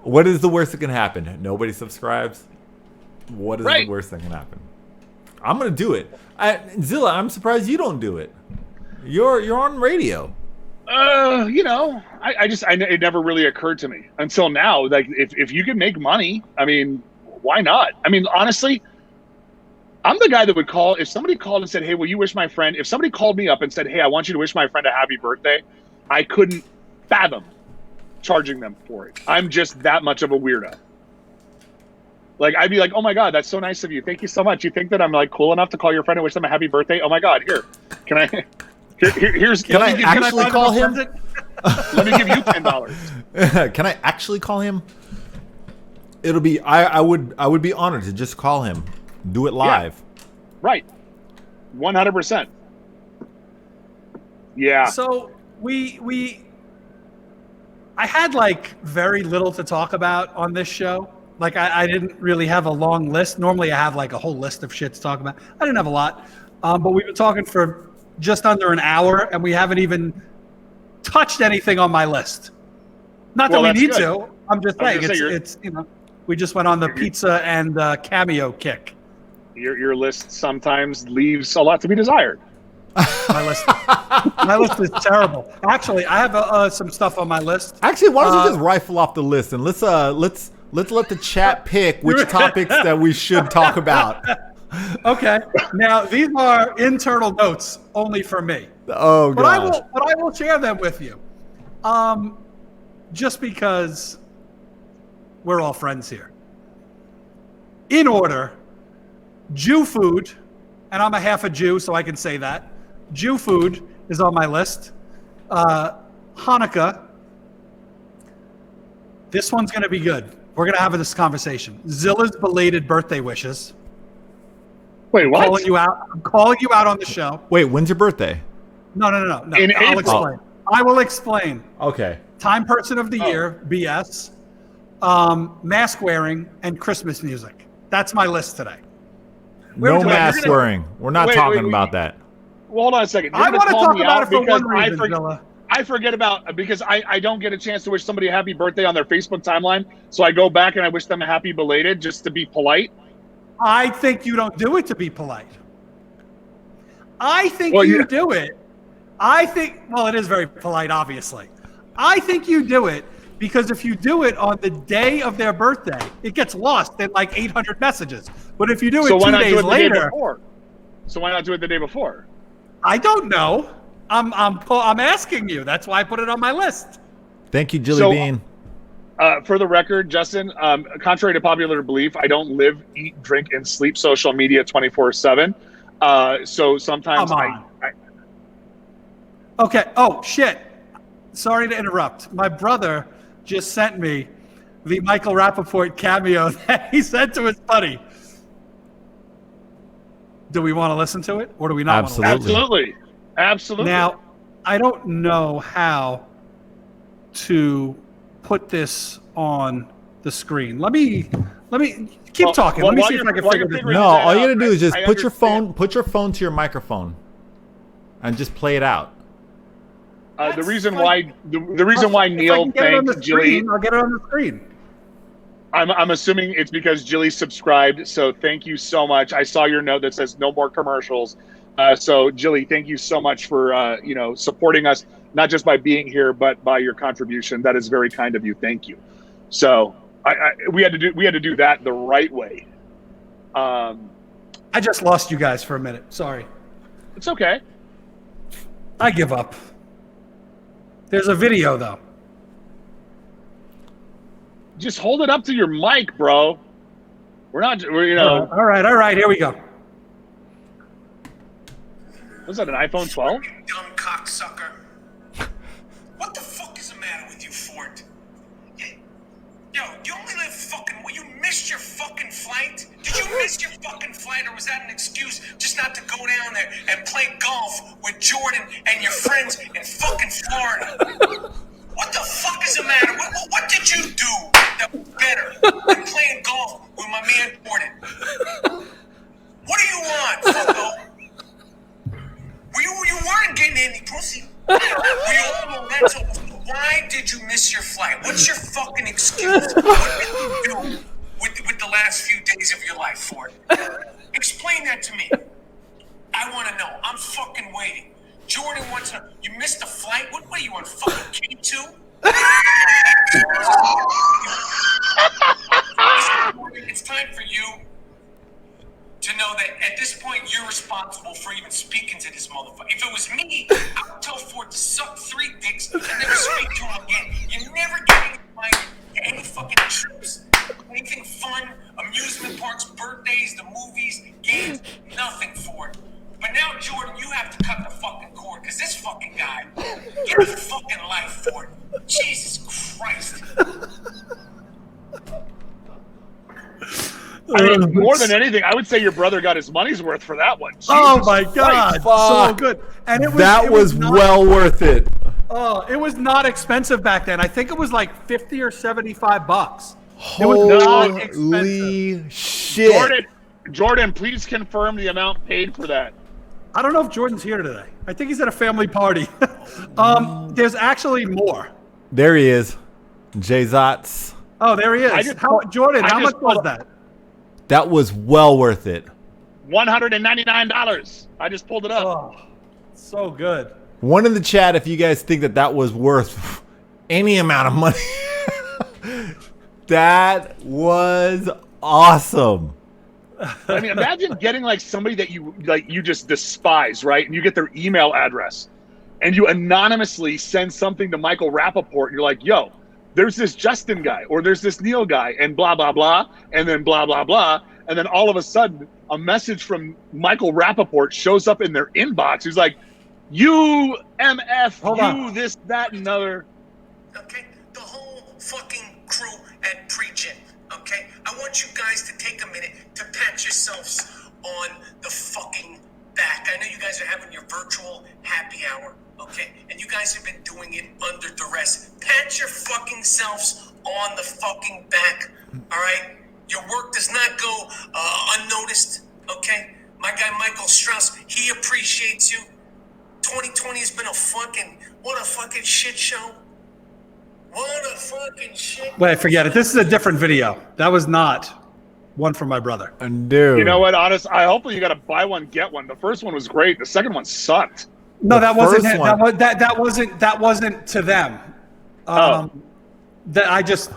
What is the worst that can happen? Nobody subscribes. What is the worst that can happen? I'm gonna do it. Zilla, I'm surprised you don't do it. You're on radio. You know, it never really occurred to me until now. Like, if you can make money, I mean, why not? I mean, honestly, I'm the guy that would call if somebody called and said, "Hey, will you wish my friend?" If somebody called me up and said, "Hey, I want you to wish my friend a happy birthday," I couldn't fathom charging them for it. I'm just that much of a weirdo. Like, I'd be like, "Oh my God, that's so nice of you. Thank you so much. You think that I'm like cool enough to call your friend and wish them a happy birthday? Oh my God, here, can I? Here's can I actually call him? Let me give you $10. Can I actually call him? It'll be I would be honored to just call him. Do it live. Yeah. Right. 100%. Yeah. So I had like very little to talk about on this show. Like I didn't really have a long list. Normally I have like a whole list of shit to talk about. I didn't have a lot. But we've been talking for just under an hour and we haven't even touched anything on my list. Not that we need to. I'm just saying it's we just went on the pizza and cameo kick. Your list sometimes leaves a lot to be desired. My list is terrible. Actually, I have some stuff on my list. Actually, why don't you just rifle off the list and let's let the chat pick which topics that we should talk about. Okay. Now these are internal notes only for me. Oh god. But I will share them with you. Just because we're all friends here. In order, Jew food, and I'm a half a Jew, so I can say that. Jew food is on my list. Hanukkah. This one's going to be good. We're going to have this conversation. Zilla's belated birthday wishes. Wait, what? I'm calling you out on the show. Wait, when's your birthday? No. In I'll April. explain. I will explain. Okay. Time person of the year, BS. Mask wearing and Christmas music. That's my list today. No mask wearing. We're not talking about that. Well, hold on a second. I want to talk about it for one reason, Zilla. I forget because I don't get a chance to wish somebody a happy birthday on their Facebook timeline. So I go back and I wish them a happy belated just to be polite. I think you don't do it to be polite. I think you do it. It is very polite, obviously. I think you do it because if you do it on the day of their birthday, it gets lost in like 800 messages. But if you do it 2 days later, so why not do it the day before? I don't know. I'm asking you. That's why I put it on my list. Thank you, Jilly Bean. For the record, Justin, contrary to popular belief, I don't live, eat, drink, and sleep social media 24/7. So sometimes Okay. Oh, shit. Sorry to interrupt. My brother just sent me the Michael Rappaport cameo that he sent to his buddy. Do we want to listen to it or do we not? Absolutely. Now, I don't know how to put this on the screen. Let me keep talking. Let me see if I can figure this out. No, all you gotta do is just put your phone to your microphone and just play it out. The reason why Neil thanked Jilly, I'll get it on the screen. I'm assuming it's because Jilly subscribed. So thank you so much. I saw your note that says no more commercials. So Jilly, thank you so much for supporting us, not just by being here, but by your contribution. That is very kind of you. Thank you. So we had to do that the right way. I just lost you guys for a minute. Sorry. It's okay. I give up. There's a video though. Just hold it up to your mic, bro. We're All right. Here we go. Was that an iPhone 12? Dumb cocksucker. What the fuck is the matter with you, Fort? Yo, you only live you missed your fucking flight? Did you miss your fucking flight, or was that an excuse just not to go down there and play golf with Jordan and your friends in fucking Florida? What the fuck is the matter? What did you do that was better than playing golf with my man Jordan? What do you want, fucko? You weren't getting any pussy. Why did you miss your flight? What's your fucking excuse? What did you do with the last few days of your life, Ford? Explain that to me. I want to know. I'm fucking waiting. Jordan wants to. You missed the flight? What are you on fucking K2? It's time for you to know that at this point you're responsible for even speaking to this motherfucker. If it was me, I would tell Ford to suck 3 dicks and never speak to him again. You never get any fucking trips, anything fun, amusement parks, birthdays, the movies, games, nothing, Ford. But now, Jordan, you have to cut the fucking cord, because this fucking guy, get a fucking life, Ford. Jesus Christ. I mean, more than anything, I would say your brother got his money's worth for that one. Jesus oh my God, so good! And it was well worth it. Oh, it was not expensive back then. I think it was like $50 or $75. Holy shit! Jordan, please confirm the amount paid for that. I don't know if Jordan's here today. I think he's at a family party. There's actually more. There he is. Jay Zotz. Oh, there he is. Jordan, how much was that? That was well worth it. $199. I just pulled it up. Oh, so good. One in the chat if you guys think that was worth any amount of money. That was awesome. I mean, imagine getting like somebody that you just despise, right? And you get their email address and you anonymously send something to Michael Rappaport and you're like, yo, there's this Justin guy or there's this Neil guy and blah, blah, blah. And then blah, blah, blah. And then all of a sudden a message from Michael Rappaport shows up in their inbox. He's like, UMF, this, that, and other. Okay? The whole fucking crew at Pre-Gen. Okay? I want you guys to take a minute to pat yourselves on the fucking back. I know you guys are having your virtual happy hour. Okay? And you guys have been doing it under duress. Pat your fucking selves on the fucking back. All right? Your work does not go unnoticed. Okay? My guy Michael Strauss, he appreciates you. 2020 has been what a fucking shit show. What a fucking shit. Wait, forget it. This is a different video. That was not one from my brother. Dude. You know what, honest? Hopefully you got to buy one, get one. The first one was great. The second one sucked. No, that wasn't him. That wasn't to them.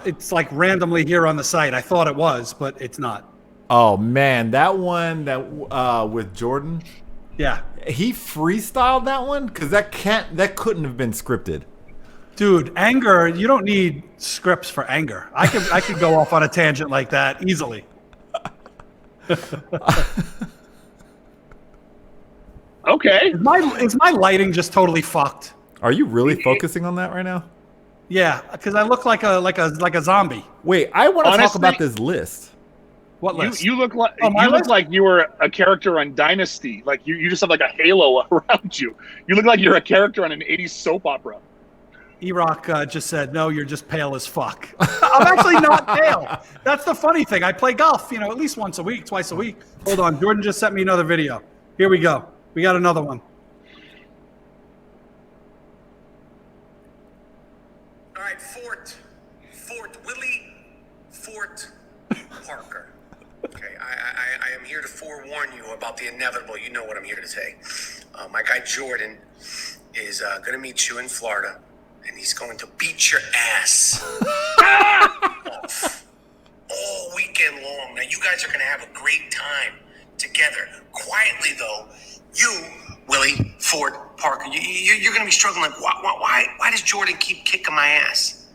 It's like randomly here on the site. I thought it was, but it's not. Oh man, that one with Jordan. Yeah. He freestyled that one because that couldn't have been scripted. Dude, anger, you don't need scripts for anger. I could go off on a tangent like that easily. Okay. Is my lighting just totally fucked? Are you really focusing on that right now? Yeah, because I look like a zombie. Wait, I want to talk about this list. What list? You look like look like you were a character on Dynasty. Like you just have like a halo around you. You look like you're a character on an 80s soap opera. E-Rock just said, no, you're just pale as fuck. I'm actually not pale. That's the funny thing. I play golf, at least once a week, twice a week. Hold on. Jordan just sent me another video. Here we go. We got another one. All right, Willie Fort Parker. Okay, I am here to forewarn you about the inevitable. You know what I'm here to say. My guy Jordan is going to meet you in Florida, and he's going to beat your ass off all weekend long. Now, you guys are going to have a great time together. Quietly, though, you, Willie Fort Parker, you're going to be struggling. Like, why does Jordan keep kicking my ass?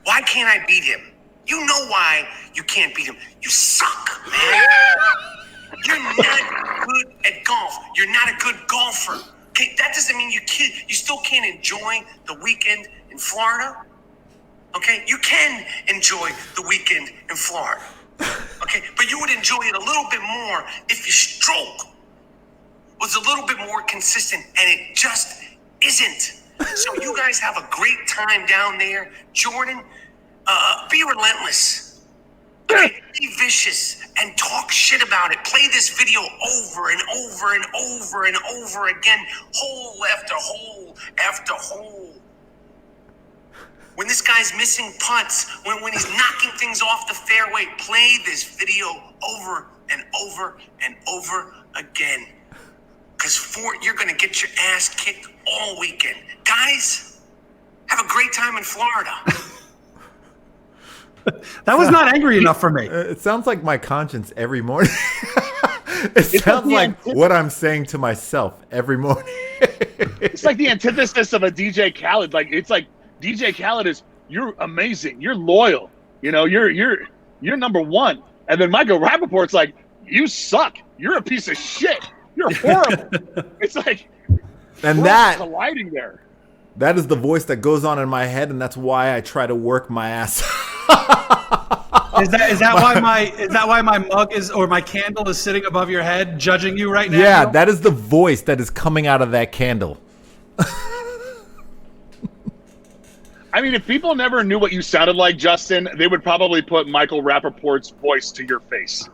Why can't I beat him? You know why you can't beat him. You suck, man. You're not good at golf. You're not a good golfer. Okay, that doesn't mean you still can't enjoy the weekend in Florida. Okay, you can enjoy the weekend in Florida. Okay, but you would enjoy it a little bit more if your stroke was a little bit more consistent, and it just isn't. So you guys have a great time down there. Jordan, be relentless. Okay? Be vicious and talk shit about it. Play this video over and over and over and over again, hole after hole after hole. When this guy's missing putts, when he's knocking things off the fairway, play this video over and over and over again. Because Fort, you're going to get your ass kicked all weekend. Guys, have a great time in Florida. That was not angry enough for me. It sounds like my conscience every morning. It sounds like what I'm saying to myself every morning. It's like the antithesis of a DJ Khaled. Like it's like DJ Khaled is, you're amazing, you're loyal, you're number one. And then Michael Rappaport's like, you suck, you're a piece of shit, you're horrible. It's like, and that colliding there. That is the voice that goes on in my head, and that's why I try to work my ass. Is that why my mug is, or my candle is sitting above your head, judging you right now? Yeah, that is the voice that is coming out of that candle. I mean, if people never knew what you sounded like, Justin, they would probably put Michael Rappaport's voice to your face.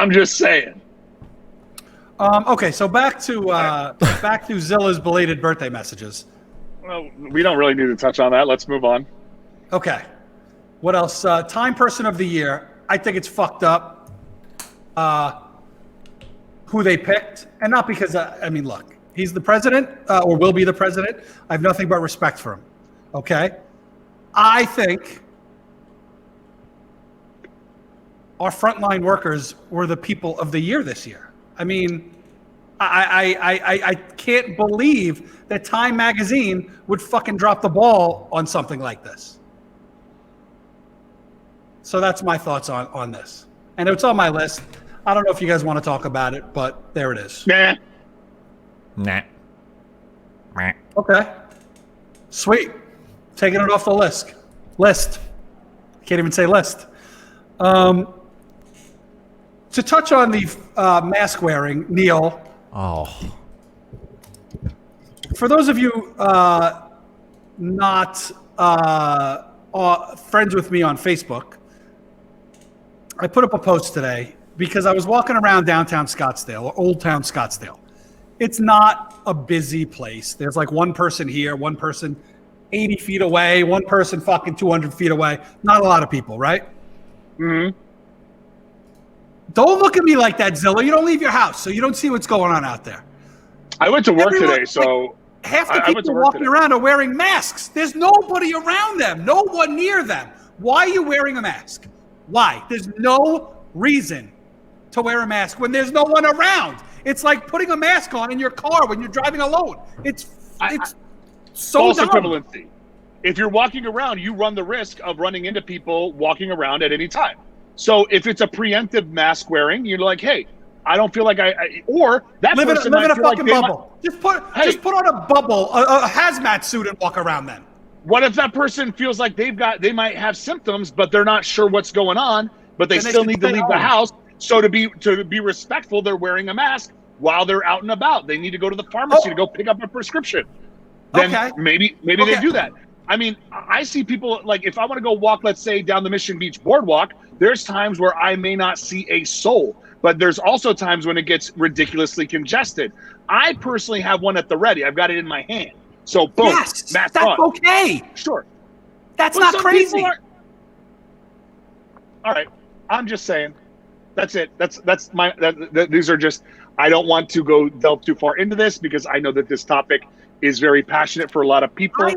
I'm just saying. Okay, so back to Zilla's belated birthday messages. Well, we don't really need to touch on that. Let's move on. Okay. What else? Time Person of the Year. I think it's fucked up who they picked. And not because, I mean, look, he's the president or will be the president. I have nothing but respect for him. Okay? I think our frontline workers were the people of the year this year. I mean, I can't believe that Time Magazine would fucking drop the ball on something like this. So that's my thoughts on this. And it's on my list. I don't know if you guys want to talk about it, but there it is. Nah. Okay. Sweet. Taking it off the list. Can't even say list. To touch on the mask wearing, Neil. Oh. For those of you not friends with me on Facebook, I put up a post today because I was walking around downtown Scottsdale, or Old Town Scottsdale. It's not a busy place. There's like one person here, one person 80 feet away, one person fucking 200 feet away. Not a lot of people, right? Mm-hmm. Don't look at me like that, Zilla. You don't leave your house, so you don't see what's going on out there. I went to work today, so half the people walking around are wearing masks. There's nobody around them, no one near them. Why are you wearing a mask? Why? There's no reason to wear a mask when there's no one around. It's like putting a mask on in your car when you're driving alone. It's so false dumb. equivalency. If you're walking around, you run the risk of running into people walking around at any time. So if it's a preemptive mask wearing, you're like, hey, I don't feel like or that live person in a feel fucking like bubble. Just put on a bubble, a hazmat suit, and walk around then. What if that person feels like they might have symptoms, but they're not sure what's going on, but they still need to leave the house. So to be respectful, they're wearing a mask while they're out and about. They need to go to the pharmacy to go pick up a prescription. Then maybe they do that. I mean, I see people, like, if I want to go walk, let's say, down the Mission Beach boardwalk, there's times where I may not see a soul, but there's also times when it gets ridiculously congested. I personally have one at the ready. I've got it in my hand. So boom, yes, mask that's on. Okay. Sure. That's not crazy. All right. I'm just saying. That's it. These are just, I don't want to go delve too far into this because I know that this topic is very passionate for a lot of people. I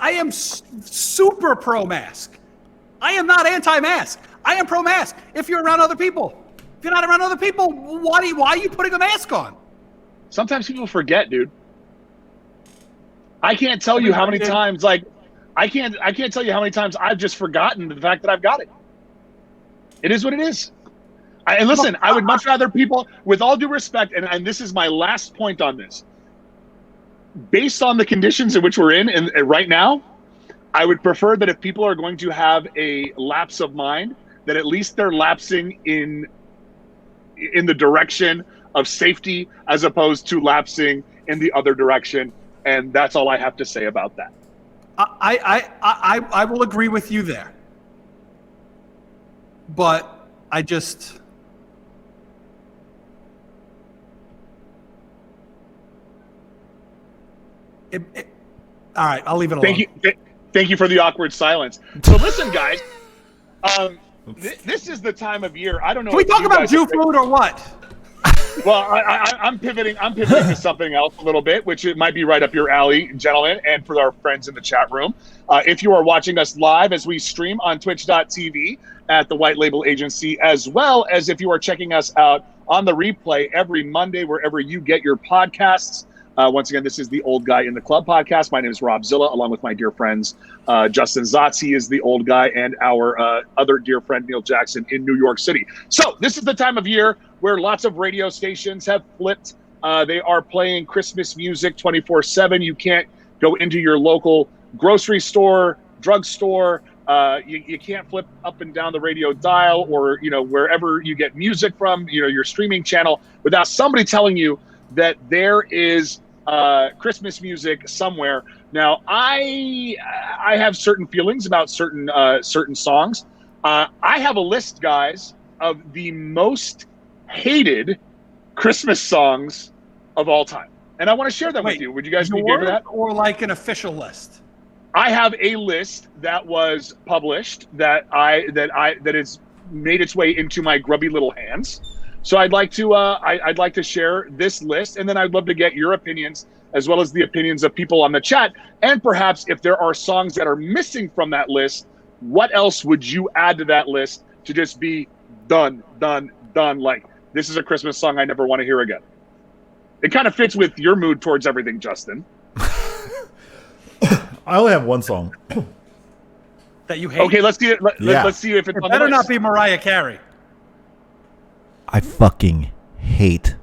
am super pro mask. I am not anti-mask. I am pro mask. If you're around other people, if you're not around other people, why are you putting a mask on? Sometimes people forget, dude. I can't tell you how many times, like, I can't tell you how many times I've just forgotten the fact that I've got it. It is what it is. And listen, I would much rather people, with all due respect, and this is my last point on this, based on the conditions in which we're in and right now, I would prefer that if people are going to have a lapse of mind, that at least they're lapsing in the direction of safety as opposed to lapsing in the other direction. And that's all I have to say about that. I will agree with you there. But I just... all right, I'll leave it alone. Thank you for the awkward silence. So listen, guys, this is the time of year. I don't know. Can we talk about Jew food or what? Well, I'm pivoting to something else a little bit, which it might be right up your alley, gentlemen, and for our friends in the chat room. If you are watching us live as we stream on twitch.tv at the White Label Agency, as well as if you are checking us out on the replay every Monday, wherever you get your podcasts. Once again, this is the Old Guy in the Club podcast. My name is Rob Zilla, along with my dear friends, Justin Zotz. He is the old guy, and our other dear friend, Neil Jackson, in New York City. So this is the time of year where lots of radio stations have flipped. They are playing Christmas music 24/7. You can't go into your local grocery store, drugstore. You can't flip up and down the radio dial or, wherever you get music from, your streaming channel, without somebody telling you that there is Christmas music somewhere. Now, I have certain feelings about certain songs. I have a list, guys, of the most hated Christmas songs of all time. And I want to share them with you. Would you guys be game for that? Or like an official list? I have a list that was published that has made its way into my grubby little hands. So I'd like to share this list, and then I'd love to get your opinions as well as the opinions of people on the chat. And perhaps if there are songs that are missing from that list, what else would you add to that list to just be done? Like, this is a Christmas song I never want to hear again. It kind of fits with your mood towards everything, Justin. I only have one song that you hate. Okay, let's see it. Let's see if it's on the better list. not be Mariah Carey. I fucking hate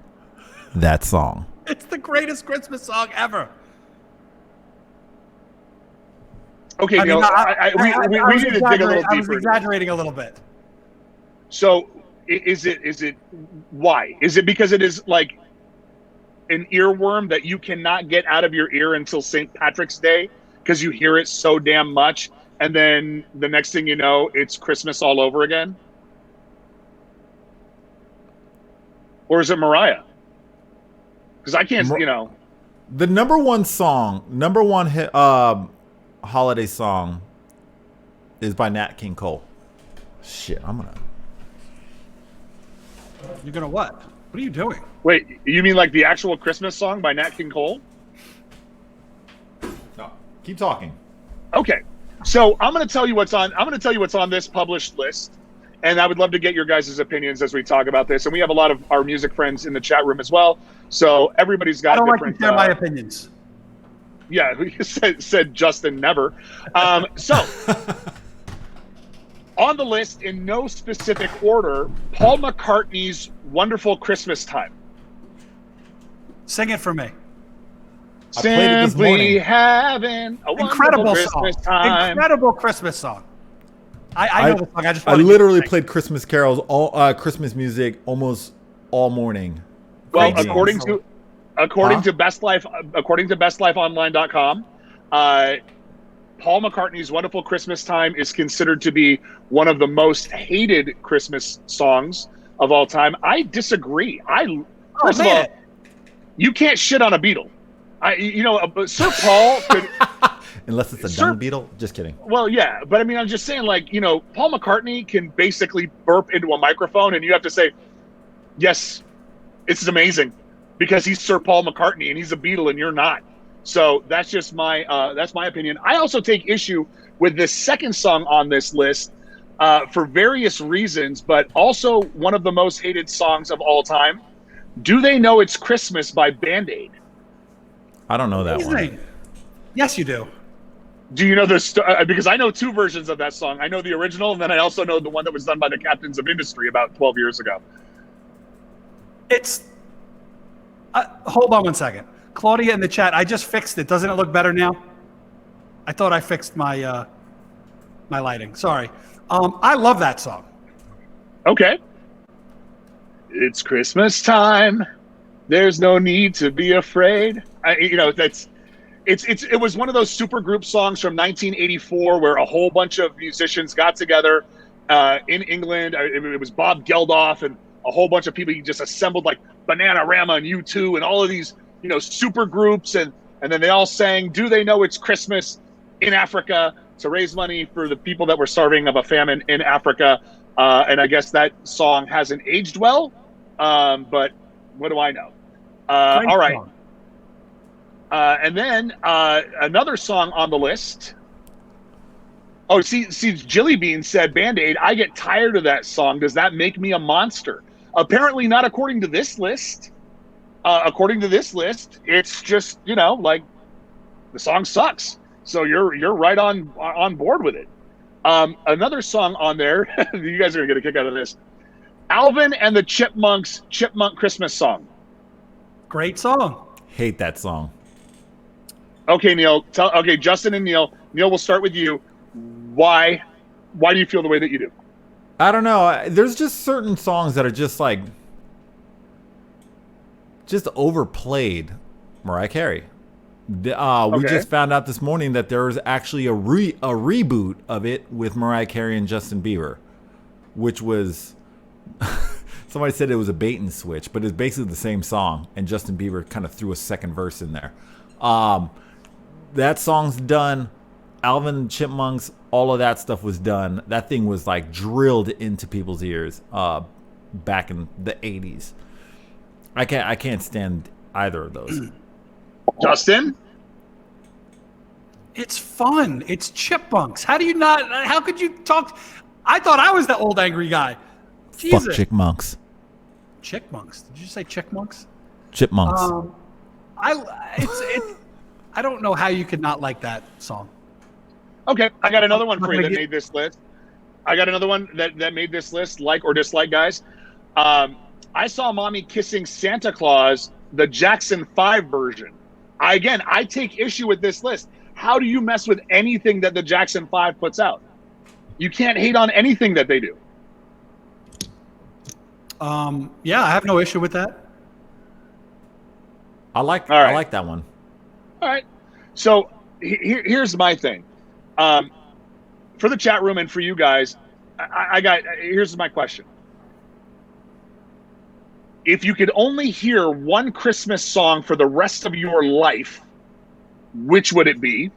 that song. It's the greatest Christmas song ever. Okay, Neil, we need to dig a little deeper. I was exaggerating a little bit. So, is it why? Is it because it is like an earworm that you cannot get out of your ear until St. Patrick's Day because you hear it so damn much, and then the next thing you know, it's Christmas all over again? Or is it Mariah? Because I can't, The number one hit, holiday song is by Nat King Cole. Shit, You're gonna what? What are you doing? Wait, you mean like the actual Christmas song by Nat King Cole? No, keep talking. Okay, so I'm gonna tell you what's on this published list. And I would love to get your guys' opinions as we talk about this. And we have a lot of our music friends in the chat room as well. So everybody's got different... I don't like to share my opinions. Yeah, said Justin never. So, on the list, in no specific order, Paul McCartney's Wonderful Christmas Time. Sing it for me. Simply having a wonderful Christmas time. Incredible Christmas song. I know the song. I just literally played Christmas carols, all Christmas music, almost all morning. Well, according to bestlifeonline.com, Paul McCartney's "Wonderful Christmas Time" is considered to be one of the most hated Christmas songs of all time. I disagree. First of all, you can't shit on a Beatle. Sir Paul could. Unless it's a dung beetle. Just kidding. Well, yeah. But I mean, I'm just saying, Paul McCartney can basically burp into a microphone and you have to say, yes, it's amazing because he's Sir Paul McCartney and he's a Beatle and you're not. So that's just my opinion. I also take issue with the second song on this list for various reasons, but also one of the most hated songs of all time. Do They Know It's Christmas by Band-Aid? I don't know that one. Yes, you do. Do you know this? Because I know two versions of that song. I know the original, and then I also know the one that was done by the Captains of Industry about 12 years ago. It's... hold on one second. Claudia in the chat, I just fixed it. Doesn't it look better now? I thought I fixed my my lighting. Sorry. I love that song. Okay. It's Christmas time. There's no need to be afraid. It was one of those super group songs from 1984 where a whole bunch of musicians got together in England. It was Bob Geldof and a whole bunch of people. He just assembled like Bananarama and U2 and all of these, super groups. And then they all sang, Do They Know It's Christmas in Africa to raise money for the people that were starving of a famine in Africa. And I guess that song hasn't aged well. But what do I know? All right. Song. And then another song on the list. Oh, see, Jilly Bean said, Band-Aid, I get tired of that song. Does that make me a monster? Apparently not according to this list. According to this list, it's just, the song sucks. So you're right on board with it. Another song on there, you guys are going to get a kick out of this. Alvin and the Chipmunks, Chipmunk Christmas Song. Great song. Hate that song. Okay, Neil. Justin and Neil. Neil, we'll start with you. Why do you feel the way that you do? I don't know. There's just certain songs that are just overplayed. Mariah Carey. We just found out this morning that there was actually a reboot of it with Mariah Carey and Justin Bieber, which was Somebody said it was a bait and switch, but it's basically the same song, and Justin Bieber kind of threw a second verse in there. That song's done. Alvin and Chipmunks, all of that stuff was done. That thing was like drilled into people's ears back in the 80s. I can't stand either of those. Justin? It's fun. It's Chipmunks. How do you not? How could you talk? I thought I was the old angry guy. Jesus. Fuck Chickmunks. Chickmunks. Did you say Chickmunks? Chipmunks. I don't know how you could not like that song. Okay, I got another one for you that made this list. I got another one that made this list, like or dislike, guys. I saw Mommy Kissing Santa Claus, the Jackson 5 version. I take issue with this list. How do you mess with anything that the Jackson 5 puts out? You can't hate on anything that they do. Yeah, I have no issue with that. I like that one. All right. So here's my thing. For the chat room and for you guys, here's my question. If you could only hear one Christmas song for the rest of your life, which would it be?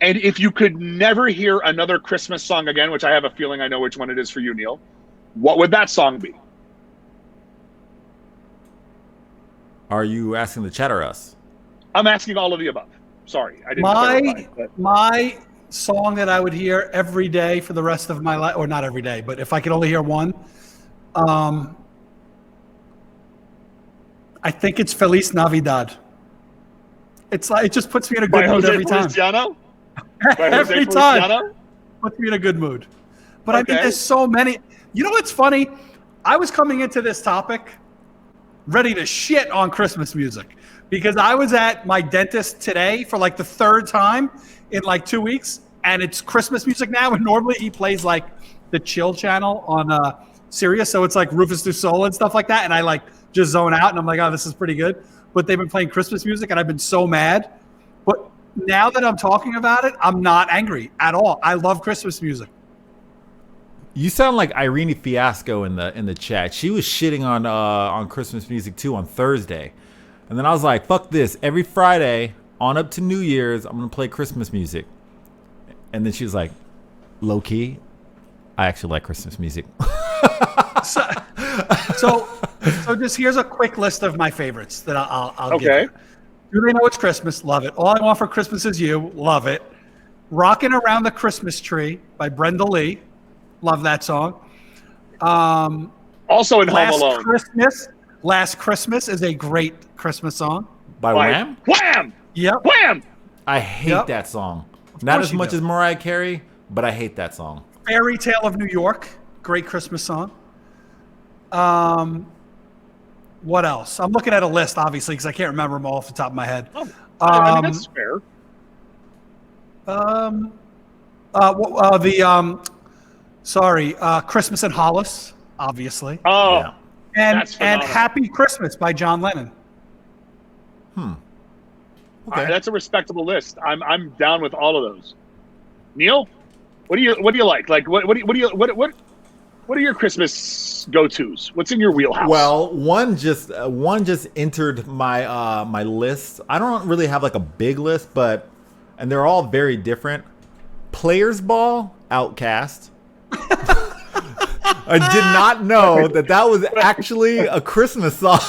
And if you could never hear another Christmas song again, which I have a feeling I know which one it is for you, Neil, what would that song be? Are you asking the chat or us? I'm asking all of the above. Sorry, I didn't clarify, but... My song that I would hear every day for the rest of my life, or not every day, but if I could only hear one, I think it's Feliz Navidad. It's like it just puts me in a good mood every time. Every time puts me in a good mood. But I mean, there's so many. You know what's funny? I was coming into this topic ready to shit on Christmas music because I was at my dentist today for like the third time in like 2 weeks, and it's Christmas music now. And normally he plays like the Chill channel on Sirius, so it's like Rufus Du Sol and stuff like that. And I like just zone out, and I'm like, oh, this is pretty good. But they've been playing Christmas music, and I've been so mad. But now that I'm talking about it, I'm not angry at all. I love Christmas music. You sound like Irene Fiasco in the chat. She was shitting on Christmas music too on Thursday, and then I was like, "Fuck this!" Every Friday on up to New Year's, I'm gonna play Christmas music. And then she was like, "Low key, I actually like Christmas music." So just here's a quick list of my favorites that I'll give you. Do They Know It's Christmas? Love it. All I Want for Christmas Is You? Love it. Rockin' Around the Christmas Tree by Brenda Lee. Love that song. Also in Home Alone. Last Christmas is a great Christmas song. By Wham? Wham! Yep. Wham! I hate that song. Not as much as Mariah Carey, but I hate that song. Fairy Tale of New York. Great Christmas song. What else? I'm looking at a list, obviously, because I can't remember them all off the top of my head. I mean, that's fair. Christmas in Hollis, obviously. Oh, yeah. And Happy Christmas by John Lennon. Okay. That's a respectable list. I'm down with all of those. Neil, what do you like? Like what are your Christmas go-tos? What's in your wheelhouse? Well, one just entered my my list. I don't really have like a big list, and they're all very different. Players Ball, Outcast. I did not know that was actually a Christmas song.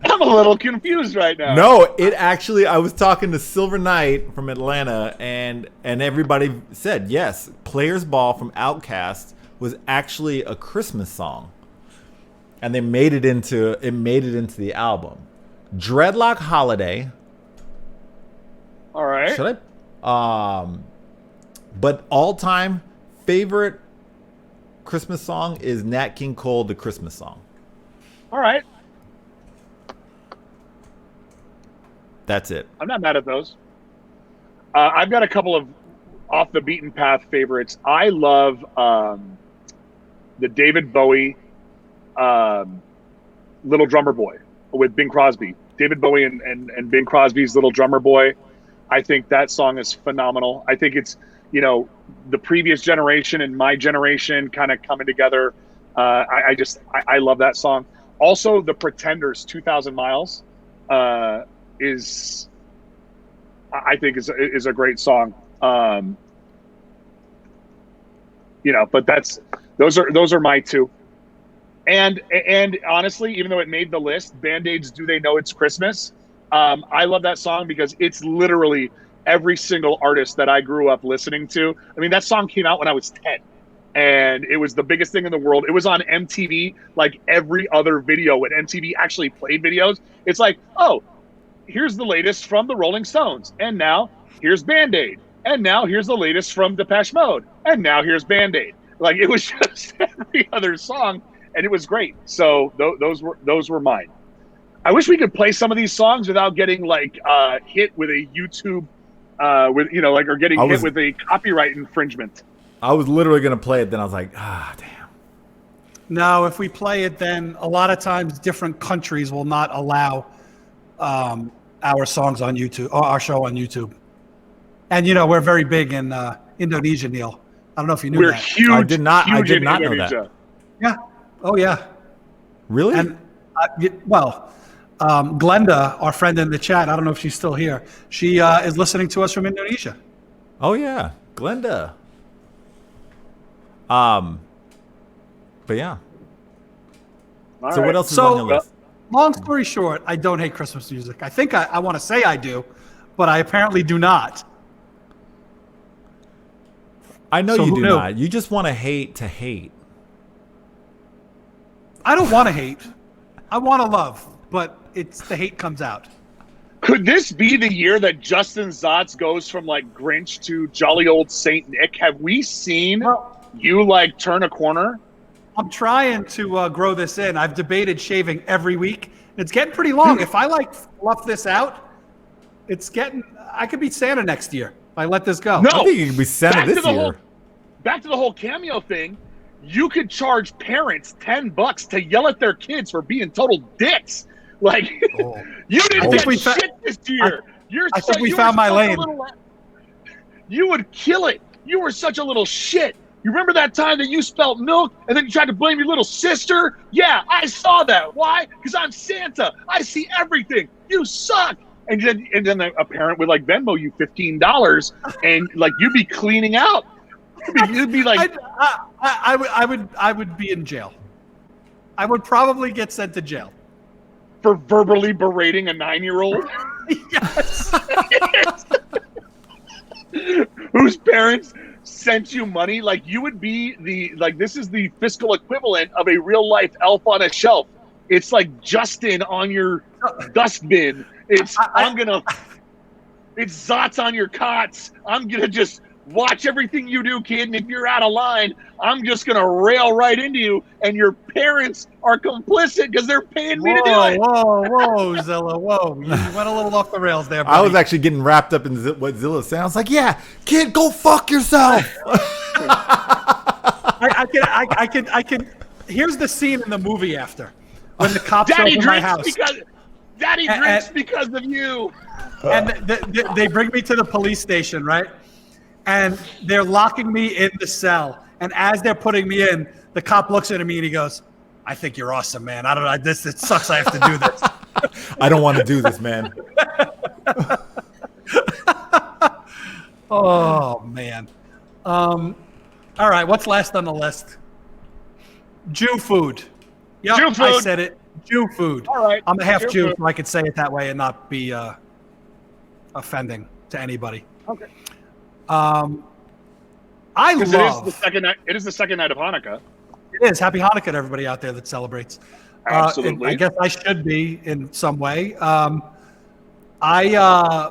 I'm a little confused right now. No, it actually. I was talking to Silver Knight from Atlanta, and everybody said yes. Players Ball from Outkast was actually a Christmas song, and they made it into the album. Dreadlock Holiday. All right. Should I? But all-time favorite Christmas song is Nat King Cole, The Christmas Song. All right. That's it. I'm not mad at those. I've got a couple of off the beaten path favorites. I love the David Bowie Little Drummer Boy with Bing Crosby. David Bowie and Bing Crosby's Little Drummer Boy. I think that song is phenomenal. I think it's the previous generation and my generation kind of coming together. I love that song. Also, the Pretenders, 2,000 Miles, is I think is a great song. But those are my two. And honestly, even though it made the list, Band-Aid's "Do They Know It's Christmas?" I love that song because it's literally every single artist that I grew up listening to. I mean, that song came out when I was 10, and it was the biggest thing in the world. It was on MTV like every other video when MTV actually played videos. It's like, oh, here's the latest from the Rolling Stones, and now here's Band-Aid, and now here's the latest from Depeche Mode, and now here's Band-Aid. Like, it was just every other song, and it was great. So those were mine. I wish we could play some of these songs without getting like hit with a YouTube or getting hit with a copyright infringement. I was literally gonna play it, then I was like, damn. No, if we play it, then a lot of times different countries will not allow our songs on YouTube, or our show on YouTube. And we're very big in Indonesia, Neil. I don't know if you knew We're that. huge. I did not know Indonesia. that. Yeah. Oh yeah. Really? And Glenda, our friend in the chat, I don't know if she's still here. She is listening to us from Indonesia. Oh yeah, Glenda. But yeah. All So right. what else is on your list? Long story short, I don't hate Christmas music. I think I want to say I do, but I apparently do not. I know So you who do knew? not. You just want to hate. I don't want to hate. I want to love, but the hate comes out. Could this be the year that Justin Zotz goes from like Grinch to jolly old Saint Nick? Have we seen you like turn a corner? I'm trying to grow this in. I've debated shaving every week. It's getting pretty long. If I like fluff this out, I could be Santa next year if I let this go. No. I think you could be Santa Back this to the year. Back to the whole cameo thing. You could charge parents $10 to yell at their kids for being total dicks. Like, you didn't get shit this year. I think we found my lane. You would kill it. You were such a little shit. You remember that time that you spelled milk and then you tried to blame your little sister? Yeah, I saw that. Why? Because I'm Santa. I see everything. You suck. And then a parent would like Venmo you $15 and like you'd be cleaning out. You'd be like, I would be in jail. I would probably get sent to jail for verbally berating a 9-year-old. Yes. Whose parents sent you money. Like, you would be this is the fiscal equivalent of a real life elf on a shelf. It's like Justin on your dustbin. It's it's Zots on your cots. I'm gonna just watch everything you do, kid, and if you're out of line, I'm just gonna rail right into you, and your parents are complicit because they're paying me to do it. Whoa, Zilla, whoa. You went a little off the rails there, buddy. I was actually getting wrapped up in what Zilla said. I was like, yeah, kid, go fuck yourself. I can. Here's the scene in the movie after when the cops show up in my house. Daddy drinks because of you. And they bring me to the police station, right? And they're locking me in the cell. And as they're putting me in, the cop looks at me and he goes, "I think you're awesome, man. I don't know. It sucks. I have to do this." I don't want to do this, man. Oh man. All right. What's last on the list? Jew food. Yep, Jew food. I said it. Jew food. All right. I'm a half Jew, food. so I could say it that way and not be offending to anybody. Okay. I love. It is the second night of Hanukkah. It is. Happy Hanukkah to everybody out there that celebrates. Absolutely. I guess I should be in some way. I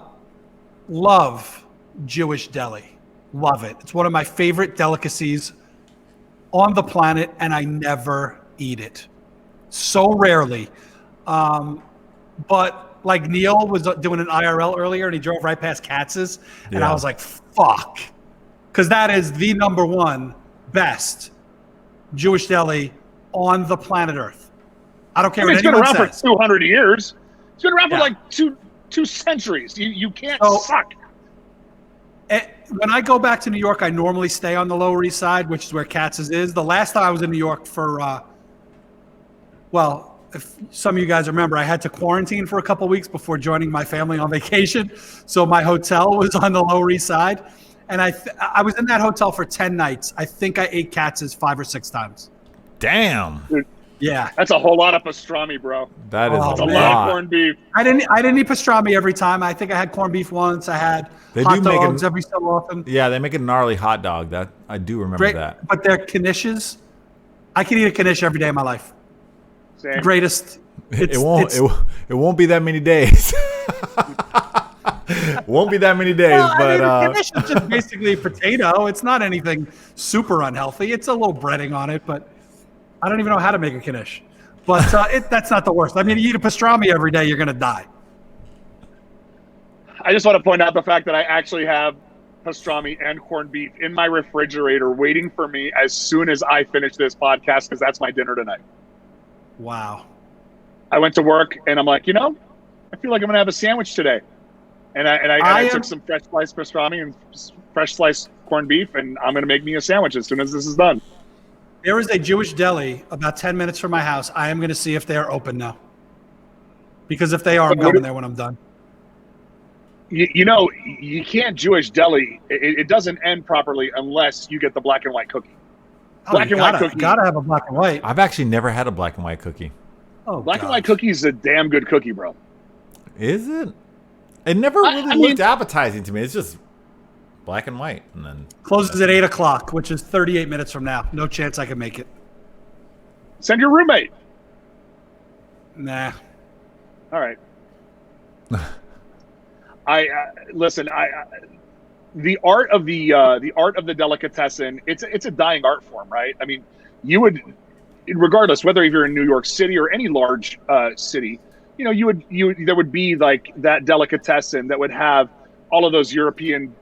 love Jewish deli. Love it. It's one of my favorite delicacies on the planet, and I never eat it. So rarely. But like Neil was doing an IRL earlier, and he drove right past Katz's, and I was like, fuck. Because that is the number one best Jewish deli on the planet Earth. I don't care what anyone says. It's been around for 200 years. It's been around for like two centuries. You can't suck. when I go back to New York, I normally stay on the Lower East Side, which is where Katz's is. The last time I was in New York for, well, if some of you guys remember, I had to quarantine for a couple weeks before joining my family on vacation. So my hotel was on the Lower East Side. And I was in that hotel for 10 nights. I think I ate Katz's 5 or 6 times. Damn. Dude, yeah. That's a whole lot of pastrami, bro. That is That's a a lot lot. of corned beef. I didn't eat pastrami every time. I think I had corned beef once. I had hot dogs every so often. Yeah, they make a gnarly hot dog. That I do remember that. But their knishes, I can eat a knish every day of my life. Same. Greatest. It won't be that many days. Won't be that many days, Well, but knish is just basically a potato. It's not anything super unhealthy. It's a little breading on it, but I don't even know how to make a knish. But that's not the worst. I mean, you eat a pastrami every day, you're going to die. I just want to point out the fact that I actually have pastrami and corned beef in my refrigerator waiting for me as soon as I finish this podcast, because that's my dinner tonight. Wow. I went to work and I'm like, I feel like I'm going to have a sandwich today. And I took some fresh sliced pastrami and fresh sliced corned beef, and I'm going to make me a sandwich as soon as this is done. There is a Jewish deli about 10 minutes from my house. I am going to see if they are open now. Because if they are, I'm going there when I'm done. You can't Jewish deli. It doesn't end properly unless you get the black and white cookie. White cookie. Gotta have a black and white. I've actually never had a black and white cookie. Oh, black and white cookie is a damn good cookie, bro. Is it? It never really looked appetizing to me. It's just black and white, and then closes at 8:00, which is 38 minutes from now. No chance I can make it. Send your roommate. Nah. All right. Listen. The art of the delicatessen. It's a dying art form, right? I mean, you would, regardless whether you're in New York City or any large city, there would be like that delicatessen that would have all of those European,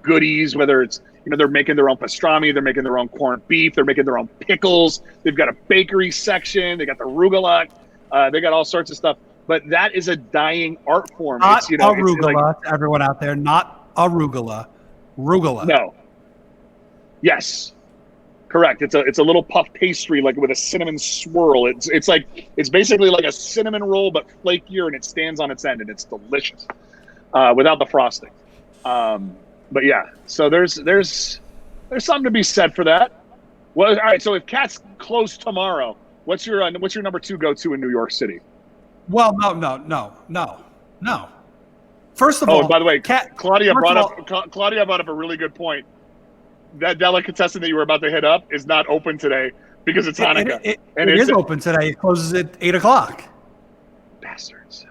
goodies, whether it's, they're making their own pastrami, they're making their own corned beef, they're making their own pickles. They've got a bakery section. They got the arugula. They got all sorts of stuff. But that is a dying art form. Not it's, arugula, to everyone out there. Not arugula. Rugula. No. Yes. Correct. It's a little puff pastry, like with a cinnamon swirl. It's basically like a cinnamon roll but flakier, and it stands on its end, and it's delicious without the frosting. But yeah, so there's something to be said for that. Well, all right. So if Katz closed tomorrow, what's your number 2 go-to in New York City? Well, no. First of all, and by the way, Claudia brought up a really good point. That delicatessen that you were about to hit up is not open today because it's Hanukkah. It is open today. It closes at 8:00. Bastards.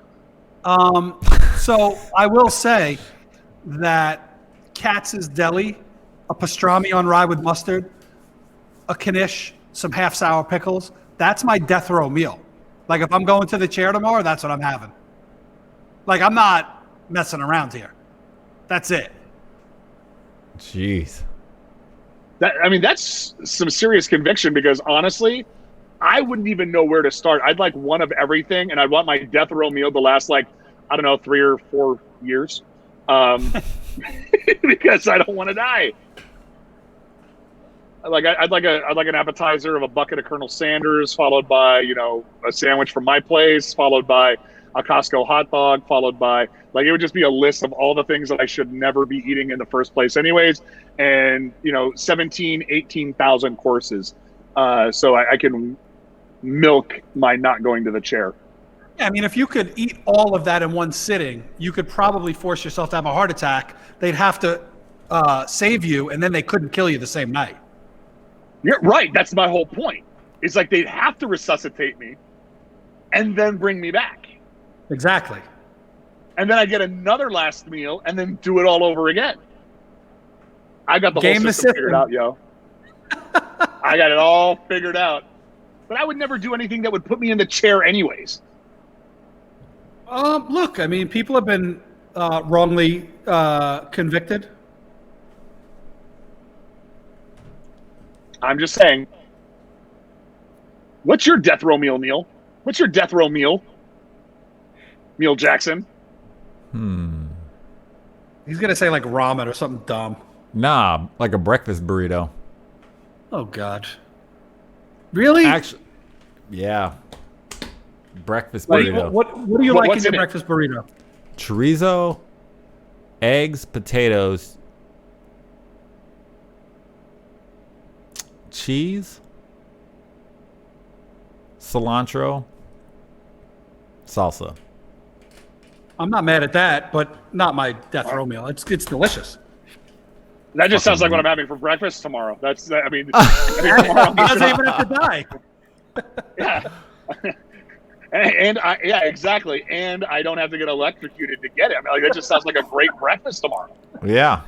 So I will say that Katz's Deli, a pastrami on rye with mustard, a knish, some half sour pickles. That's my death row meal. Like if I'm going to the chair tomorrow, that's what I'm having. Like I'm not messing around here. That's it. Jeez. That's some serious conviction, because honestly, I wouldn't even know where to start. I'd like one of everything, and I'd want my death row meal to last 3 or 4 years, because I don't want to die. I'd like an appetizer of a bucket of Colonel Sanders, followed by a sandwich from my place, followed by a Costco hot dog, followed by it would just be a list of all the things that I should never be eating in the first place anyways. And 18,000 courses. So I can milk my not going to the chair. Yeah, I mean, if you could eat all of that in one sitting, you could probably force yourself to have a heart attack. They'd have to save you, and then they couldn't kill you the same night. You're right. That's my whole point. It's like they'd have to resuscitate me and then bring me back. Exactly. And then I get another last meal and then do it all over again. I got the whole system figured out, yo. I got it all figured out. But I would never do anything that would put me in the chair anyways. Look, I mean, people have been wrongly convicted. I'm just saying. What's your death row meal, Neil? What's your death row meal? Neil Jackson. He's gonna say like ramen or something dumb. Nah, like a breakfast burrito. Oh God. Really? Actually, yeah. Breakfast Like, burrito. what do you like in what's your in it? breakfast burrito? Chorizo, eggs, potatoes, cheese, cilantro, salsa. I'm not mad at that, but not my death row meal. It's delicious. That just sounds like what I'm having for breakfast tomorrow. That's, I mean, I think tomorrow He doesn't even have to die. yeah. Yeah, exactly. And I don't have to get electrocuted to get it. I mean, like, that just sounds like a great breakfast tomorrow. Yeah.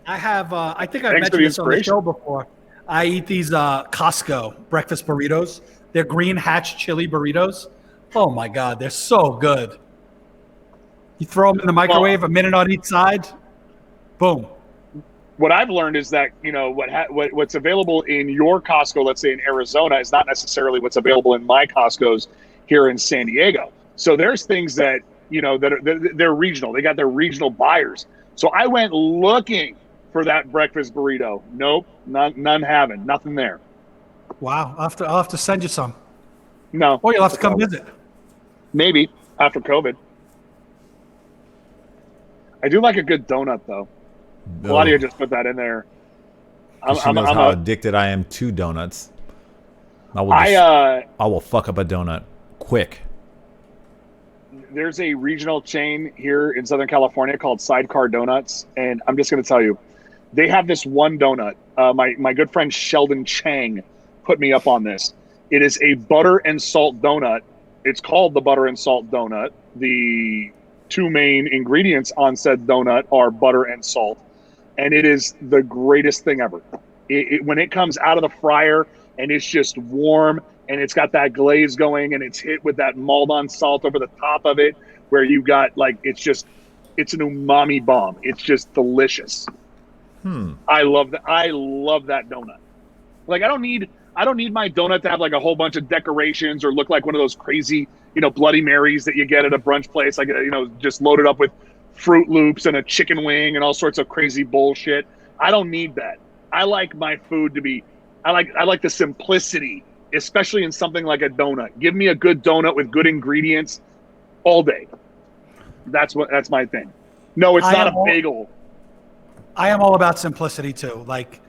I have. I think I've Thanks for mentioned the this on the inspiration. show before. I eat these Costco breakfast burritos. They're green hatch chili burritos. Oh my God, they're so good. You throw them in the microwave, a minute on each side. Boom. What I've learned is that, you know, what's available in your Costco, let's say in Arizona, is not necessarily what's available in my Costco's here in San Diego. So there's things that, you know, they're regional. They got their regional buyers. So I went looking for that breakfast burrito. Nope, none having, nothing there. Wow. I'll have to send you some. No. Or you'll have to come visit. Maybe after COVID. I do like a good donut though. Claudia just put that in there. She knows how addicted I am to donuts. I will fuck up a donut quick. There's a regional chain here in Southern California called Sidecar Donuts, and I'm just going to tell you, they have this one donut. My good friend Sheldon Chang put me up on this. It is a butter and salt donut. It's called the butter and salt donut. The two main ingredients on said donut are butter and salt, and it is the greatest thing ever. When it comes out of the fryer and it's just warm and it's got that glaze going and it's hit with that Maldon salt over the top of it, where you got like, it's an umami bomb. It's just delicious. I love that. I love that donut. Like, I don't need my donut to have like a whole bunch of decorations or look like one of those crazy, you know, Bloody Marys that you get at a brunch place, like, you know, just loaded up with Fruit Loops and a chicken wing and all sorts of crazy bullshit. I don't need that. I like my food to be, I like the simplicity, especially in something like a donut. Give me a good donut with good ingredients all day. That's my thing. No, it's not a bagel. I am all about simplicity too. Like,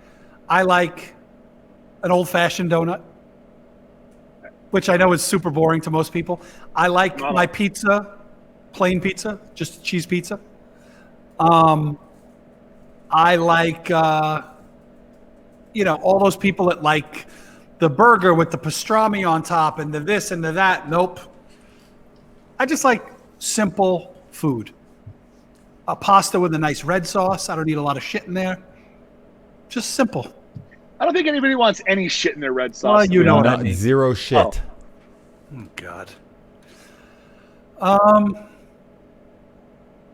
I like an old-fashioned donut, which I know is super boring to most people. I like my pizza, plain pizza, just cheese pizza. I like, you know, all those people that like the burger with the pastrami on top and the this and the that. Nope. I just like simple food. A pasta with a nice red sauce. I don't need a lot of shit in there. Just simple. I don't think anybody wants any shit in their red sauce. Well, you know what I mean. Zero shit. Oh God.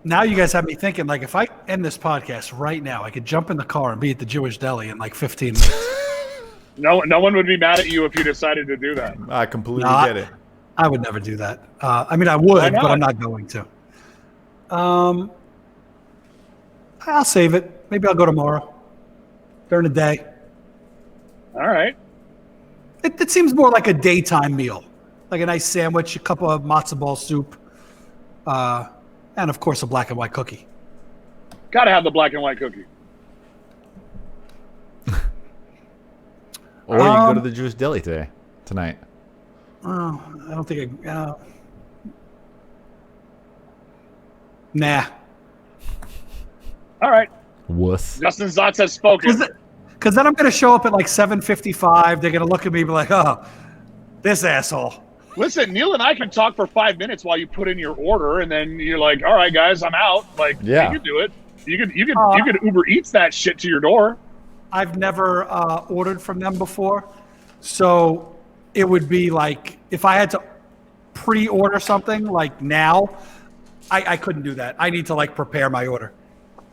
Now you guys have me thinking, like, if I end this podcast right now, I could jump in the car and be at the Jewish deli in like 15 minutes. No one would be mad at you if you decided to do that. I completely get it. I would never do that. I mean, I would, not? but I'm not going to. I'll save it. Maybe I'll go tomorrow during the day. All right. It seems more like a daytime meal, like a nice sandwich, a couple of matzo ball soup, and of course a black and white cookie. Got to have the black and white cookie. Or you can go to the Jewish deli tonight. Oh, I don't think nah. All right. Wuss. Justin Zotz has spoken. Because then I'm going to show up at like 7:55. They're going to look at me and be like, oh, this asshole. Listen, Neil and I can talk for 5 minutes while you put in your order, and then you're like, all right, guys, I'm out. Like, Yeah. you can do it. You could Uber Eats that shit to your door. I've never ordered from them before. So it would be like, if I had to pre-order something like now, I couldn't do that. I need to like prepare my order.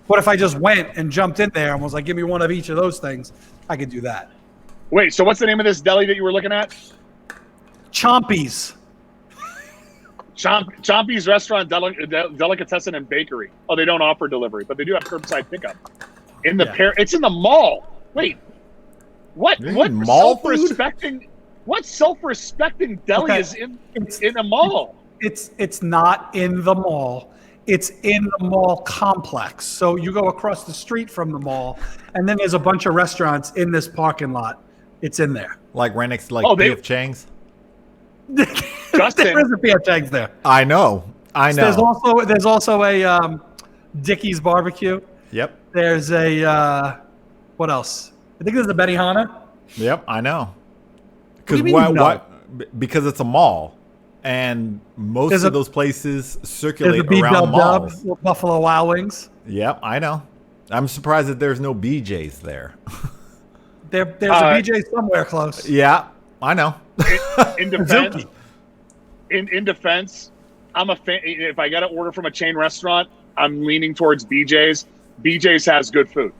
But if I just went and jumped in there and was like, give me one of each of those things, I could do that. Wait, so what's the name of this deli that you were looking at? Chompies. Chompy's Restaurant, Delicatessen, and Bakery. Oh, they don't offer delivery, but they do have curbside pickup. It's in the mall. Wait, what? What mall self-respecting? What self-respecting deli is in a mall? It's not in the mall. It's in the mall complex. So you go across the street from the mall, and then there's a bunch of restaurants in this parking lot. It's in there. Like right next to like P.F. Chang's? Justin. There is a P.F. Chang's there. I know. So there's also a Dickie's Barbecue. Yep. There's a what else? I think there's a Benihana. Yep, I know. What do you mean no? Because it's a mall. And most of those places circulate there's a around malls. Buffalo Wild Wings. Yep, I know. I'm surprised that there's no BJ's there. There's a BJ somewhere close. Yeah, I know. In defense, I'm a fan. If I got to order from a chain restaurant, I'm leaning towards BJ's. BJ's has good food.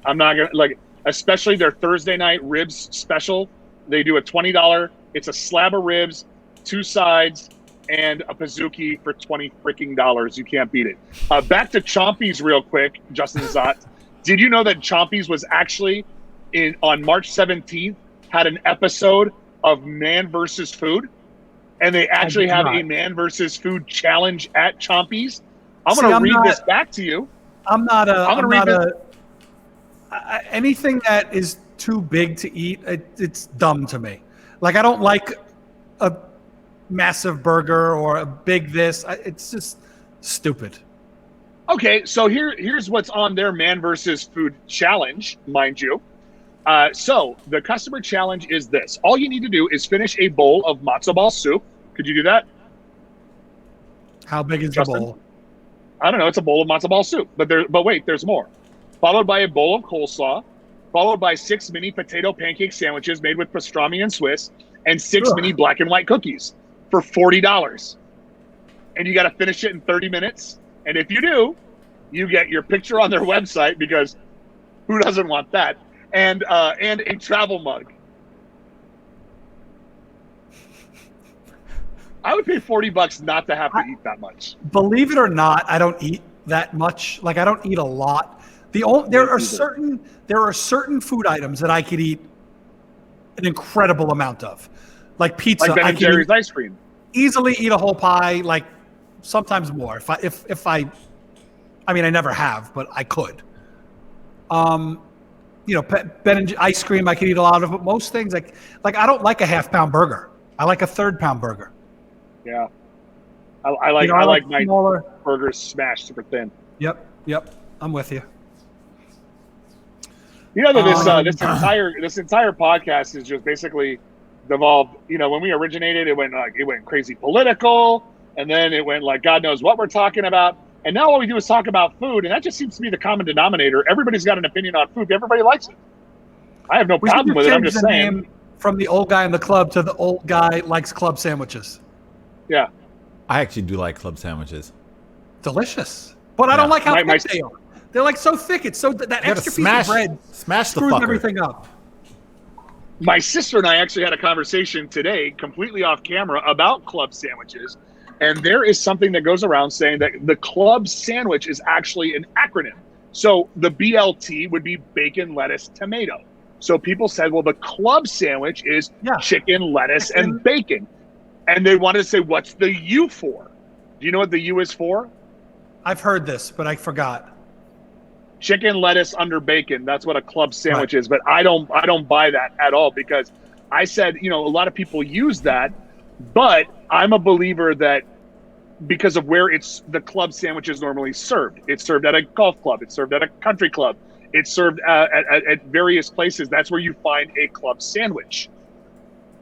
I'm not gonna especially their Thursday night ribs special. They do a $20. It's a slab of ribs, 2 sides, and a Pizookie for $20 freaking. You can't beat it. Back to Chompy's real quick, Justin Zott. Did you know that Chompy's was actually on March 17th had an episode of Man versus Food, and they actually have a Man versus Food challenge at Chompy's. I'm going to read this back to you. Anything that is too big to eat, it's dumb to me. Like, I don't like a massive burger or a big this. It's just stupid. Okay, so here's what's on their Man versus Food challenge, mind you. So the customer challenge is this. All you need to do is finish a bowl of matzo ball soup. Could you do that? How big is Justin? the bowl? I don't know. It's a bowl of matzo ball soup. But wait, there's more. Followed by a bowl of coleslaw, followed by 6 mini potato pancake sandwiches made with pastrami and Swiss, and 6 mini black and white cookies for $40. And you got to finish it in 30 minutes. And if you do, you get your picture on their website, because who doesn't want that? And a travel mug. I would pay $40 not to have to eat that much. Believe it or not, I don't eat that much. Like, I don't eat a lot. There are certain food items that I could eat an incredible amount of, like pizza. Like Ben & Jerry's ice cream. Easily eat a whole pie, like sometimes more. I never have, but I could. Ben & ice cream, I could eat a lot of. But most things, like I don't like a half-pound burger. I like a third-pound burger. Yeah, I like my smaller burgers smashed super thin. Yep, I'm with you. You know that this entire podcast is just basically devolved. You know, when we originated, it went crazy political, and then it went like God knows what we're talking about. And now all we do is talk about food, and that just seems to be the common denominator. Everybody's got an opinion on food. Everybody likes it. I have no problem with it. I'm just saying. From the old guy in the club to the old guy likes club sandwiches. Yeah. I actually do like club sandwiches. Delicious. But I don't like how thick they are. They're like so thick. It's so that extra piece of bread screws everything up. My sister and I actually had a conversation today, completely off camera, about club sandwiches. And there is something that goes around saying that the club sandwich is actually an acronym. So the BLT would be bacon, lettuce, tomato. So people said, well, the club sandwich is chicken, lettuce, and bacon. And they wanted to say, what's the U for? Do you know what the U is for? I've heard this, but I forgot. Chicken, lettuce, under bacon. That's what a club sandwich is. But I don't buy that at all, because I said, a lot of people use that, but I'm a believer that because of where the club sandwich is normally served. It's served at a golf club. It's served at a country club. It's served at various places. That's where you find a club sandwich.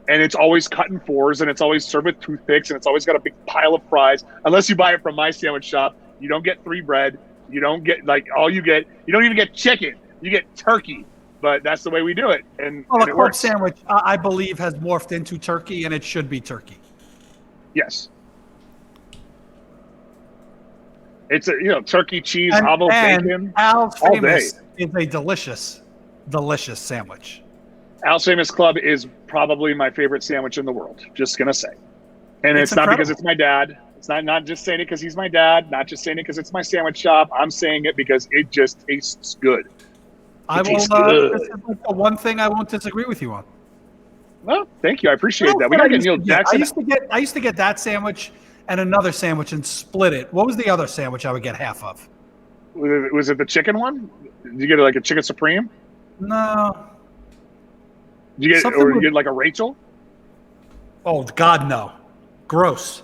And it's always cut in fours, and it's always served with toothpicks, and it's always got a big pile of fries. Unless you buy it from my sandwich shop, you don't get 3 bread. You don't get you don't even get chicken. You get turkey. But that's the way we do it. And a it club works. sandwich, I believe, has morphed into turkey, and it should be turkey. Yes. It's turkey, cheese, avocado, bacon. Al's Famous is a delicious, delicious sandwich. Al's Famous Club is probably my favorite sandwich in the world. Just gonna say. And it's not because incredible. it's my dad. It's not just saying it because he's my dad. Not just saying it because it's my sandwich shop. I'm saying it because it just tastes good. I will. Tastes good. This is like the one thing I won't disagree with you on. Well, thank you. I appreciate What that. else We did gotta I get used Neil to get? Jackson. I used to get that sandwich and another sandwich and split it. What was the other sandwich I would get half of? Was it the chicken one? Did you get like a chicken supreme? No. Did you get Something or with- you get like a Rachel? Oh God, no. Gross.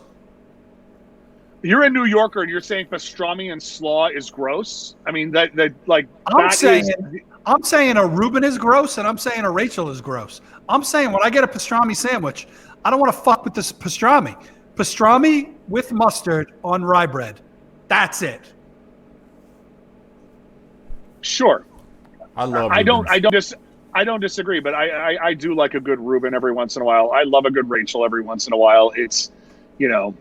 You're a New Yorker and you're saying pastrami and slaw is gross. I mean that like I'm that saying is I'm saying a Reuben is gross, and I'm saying a Rachel is gross. I'm saying when I get a pastrami sandwich, I don't want to fuck with this pastrami. Pastrami with mustard on rye bread. That's it. sure. I love. I don't Reubens. I don't disagree, but I do like a good Reuben every once in a while. I love a good Rachel every once in a while. It's, you know,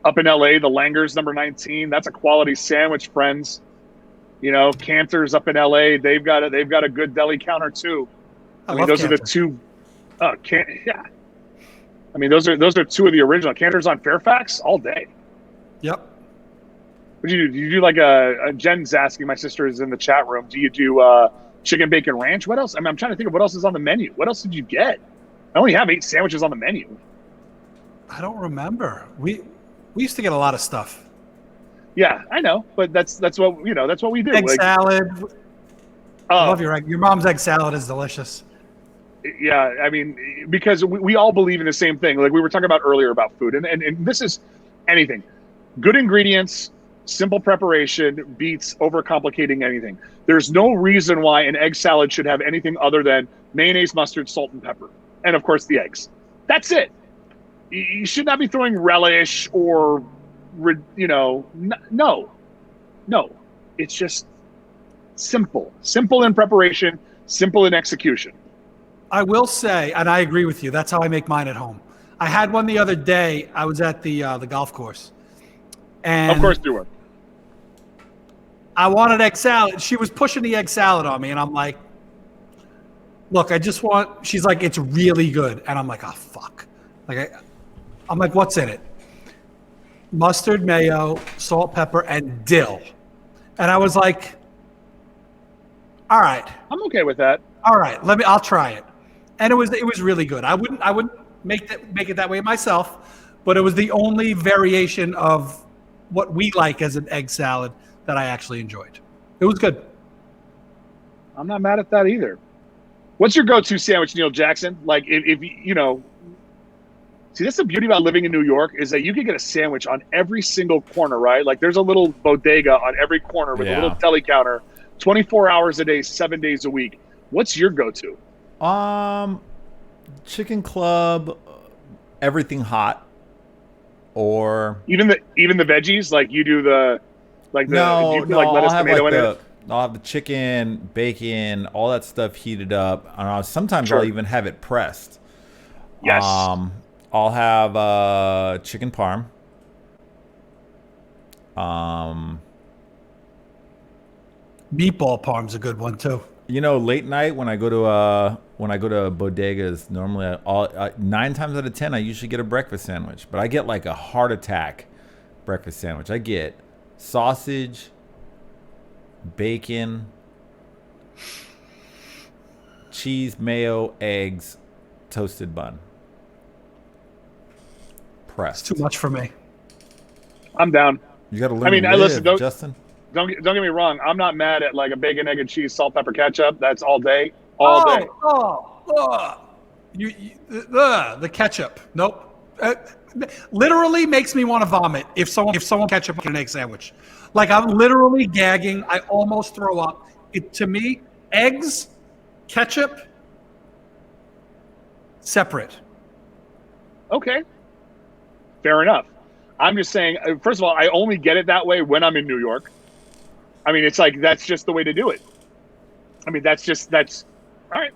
up in LA, the Langers number 19. That's a quality sandwich, friends. You know, Cantor's up in LA. They've got a good deli counter too. I mean, love those are the Cantor. two. Yeah. I mean, those are two of the original. Cantor's on Fairfax all day. Yep. What do you do? Do you do like a Jen's asking? My sister is in the chat room. Do you do chicken bacon ranch? What else? I mean, I'm trying to think of what else is on the menu. What else did you get? I only have 8 sandwiches on the menu. I don't remember. We used to get a lot of stuff. Yeah, I know, but that's what that's what we do. Egg Like, salad. I oh, love your egg. Your mom's egg salad is delicious. yeah, I mean, because we all believe in the same thing. Like we were talking about earlier about food, and this is anything. Good ingredients, simple preparation beats overcomplicating anything. There's no reason why an egg salad should have anything other than mayonnaise, mustard, salt, and pepper, and of course the eggs. That's it. You should not be throwing relish or, no. It's just simple in preparation, simple in execution. I will say, and I agree with you. That's how I make mine at home. I had one the other day. I was at the golf course, and Of course you were. I wanted egg salad. She was pushing the egg salad on me, and I'm like, "Look, I just want." She's like, "It's really good," and I'm like, "Oh fuck!" I'm like, "What's in it?" Mustard, mayo, salt, pepper, and dill. And I was like, "All right, I'm okay with that. all right. I'll try it." And it was really good. I wouldn't make it that way myself, but it was the only variation of what we like as an egg salad that I actually enjoyed. It was good. I'm not mad at that either. What's your go-to sandwich, Neil Jackson? Like if see, that's the beauty about living in New York is that you can get a sandwich on every single corner, right? Like there's a little bodega on every corner with a little deli counter, 24 hours a day, 7 days a week. What's your go-to? Chicken club, everything hot, or Even the veggies, like you do the like the do you put, like lettuce, tomato in it? I'll have the chicken, bacon, all that stuff heated up. Sometimes Sure. I'll even have it pressed. Yes. I'll have chicken parm. Meatball parm's a good one too. You know, late night when I go to bodegas, normally 9 times out of 10 I usually get a breakfast sandwich, but I get like a heart attack breakfast sandwich. I get sausage, bacon, cheese, mayo, eggs, toasted bun, pressed. It's too much for me. I'm down. You got to learn. I mean, to live, listen, Justin. Don't get me wrong. I'm not mad at like a bacon, egg, and cheese, salt, pepper, ketchup. That's all day, all day. The ketchup. Nope. Literally makes me want to vomit if someone ketchup on an egg sandwich. Like I'm literally gagging. I almost throw up. To me, eggs, ketchup, separate. Okay, fair enough. I'm just saying. First of all, I only get it that way when I'm in New York. I mean, it's like that's just the way to do it. I mean, that's all right.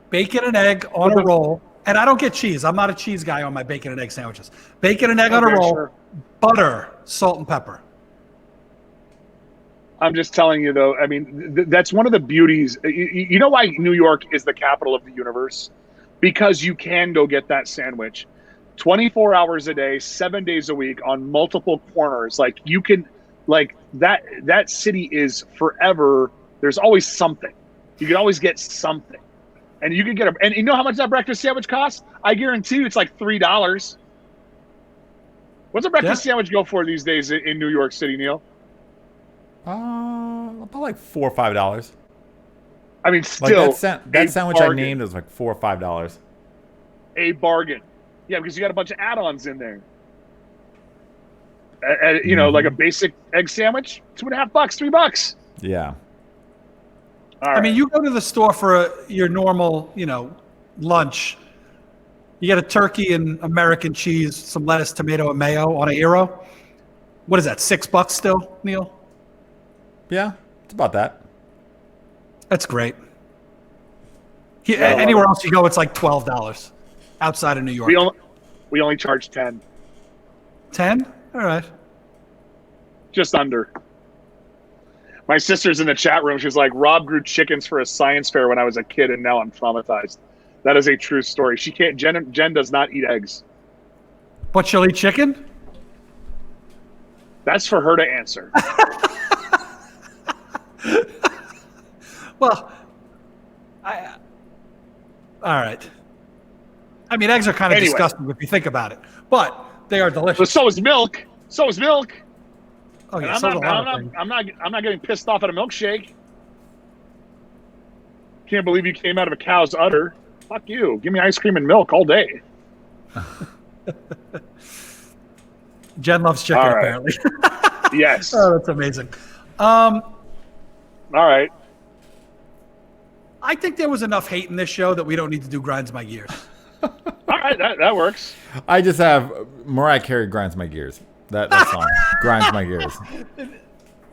Bacon and egg on a roll. And I don't get cheese. I'm not a cheese guy on my bacon and egg sandwiches. Bacon and egg on a roll, Sure. butter, salt, and pepper. I'm just telling you, though. I mean, that's one of the beauties. You know why New York is the capital of the universe? because you can go get that sandwich 24 hours a day, 7 days a week on multiple corners. Like you can, like that city is forever. There's always something. You can always get something. And you can get and you know how much that breakfast sandwich costs? I guarantee you it's like $3. What's a breakfast sandwich go for these days in New York City, Neil? About like $4 or $5. I mean, still, like that sandwich bargain. I named was like $4 or $5. A bargain. Yeah, because you got a bunch of add-ons in there. You know, like a basic egg sandwich, $2.50, $3. Yeah. I mean, you go to the store for your normal, lunch. You get a turkey and American cheese, some lettuce, tomato, and mayo on a hero. What is that? $6 still, Neil? Yeah, it's about that. That's great. Anywhere else you go, it's like $12 outside of New York. We only charge 10. 10? All right. Just under. My sister's in the chat room. She's like, Rob grew chickens for a science fair when I was a kid, and now I'm traumatized. That is a true story. She can't. Jen does not eat eggs. But she'll eat chicken? That's for her to answer. Well, all right. I mean, eggs are kind of disgusting if you think about it, but they are delicious. But so is milk. So is milk. Oh yeah, I'm not getting pissed off at a milkshake. Can't believe you came out of a cow's udder. Fuck you. Give me ice cream and milk all day. Jen loves chicken, apparently. Yes. Oh, that's amazing. All right. I think there was enough hate in this show that we don't need to do Grinds My Gears. All right, that works. I just have Mariah Carey Grinds My Gears. That song Grinds My Gears.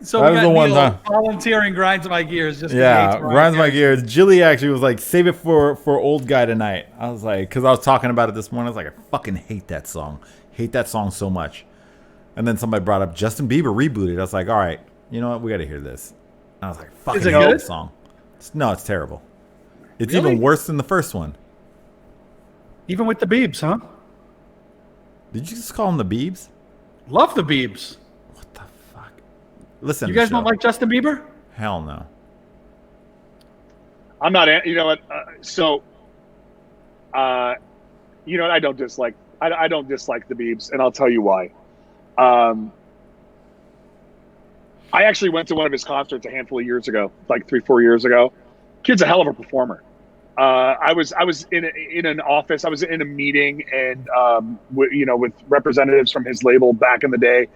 So that we got Neil volunteering Grinds My Gears. Just Grinds My Gears. Jilly actually was like, save it for old guy tonight. I was like, because I was talking about it this morning. I was like, I fucking hate that song. Hate that song so much. And then somebody brought up Justin Bieber rebooted. I was like, all right, you know what? We got to hear this. I was like, fucking hate that song. No, it's terrible. It's even worse than the first one. Even with the Biebs, huh? Did you just call them the Biebs? Love the Biebs. What the fuck? Listen, you guys don't like Justin Bieber? Hell no. I'm not. You know what? I don't dislike. I don't dislike the Biebs, and I'll tell you why. I actually went to one of his concerts a handful of years ago, like 3-4 years ago. Kid's a hell of a performer. I was in an office. I was in a meeting, and with representatives from his label back in the day,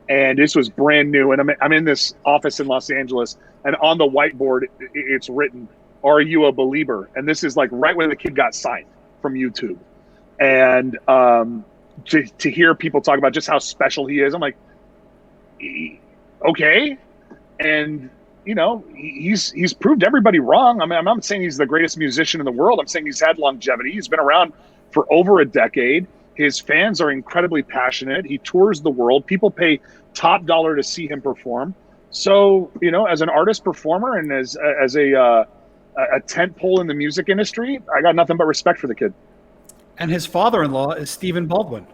and this was brand new. And I'm in this office in Los Angeles, and on the whiteboard it's written, "Are you a believer?" And this is like right when the kid got signed from YouTube, and to hear people talk about just how special he is, I'm like, okay, and. He's proved everybody wrong. I mean, I'm not saying he's the greatest musician in the world. I'm saying he's had longevity. He's been around for over a decade. His fans are incredibly passionate. He tours the world. People pay top dollar to see him perform. So, as an artist performer and as a tent pole in the music industry, I got nothing but respect for the kid. And his father-in-law is Stephen Baldwin.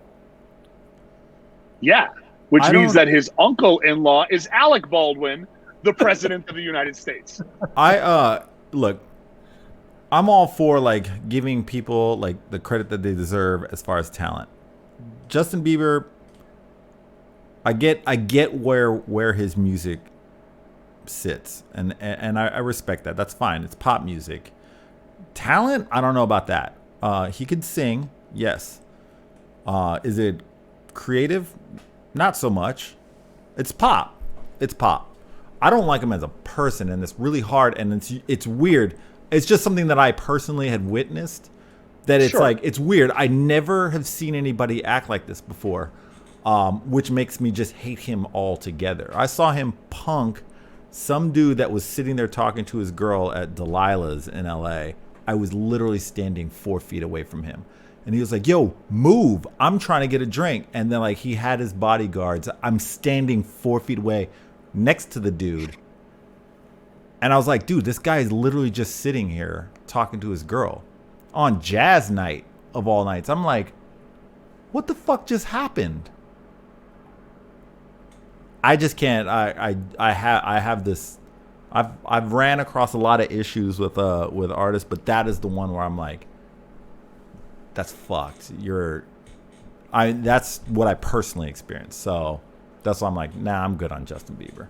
Yeah, which means that his uncle-in-law is Alec Baldwin, the president of the United States. Look, I'm all for like giving people like the credit that they deserve as far as talent. Justin Bieber, I get where his music sits, and I respect that. That's fine. It's pop music. Talent, I don't know about that. He could sing, yes. Is it creative? Not so much. It's pop. It's pop. I don't like him as a person, and it's really hard, and it's weird. It's just something that I personally had witnessed. That it's like, it's weird. I never have seen anybody act like this before, which makes me just hate him altogether. I saw him punk some dude that was sitting there talking to his girl at Delilah's in LA. I was literally standing 4 feet away from him. And he was like, yo, move. I'm trying to get a drink. And then like he had his bodyguards. I'm standing 4 feet away next to the dude, and I was like, dude, this guy is literally just sitting here talking to his girl. on jazz night of all nights. I'm like, what the fuck just happened? I just can't. I have this. I've ran across a lot of issues with artists, but that is the one where I'm like, that's fucked. That's what I personally experienced. So that's why I'm like, nah, I'm good on Justin Bieber.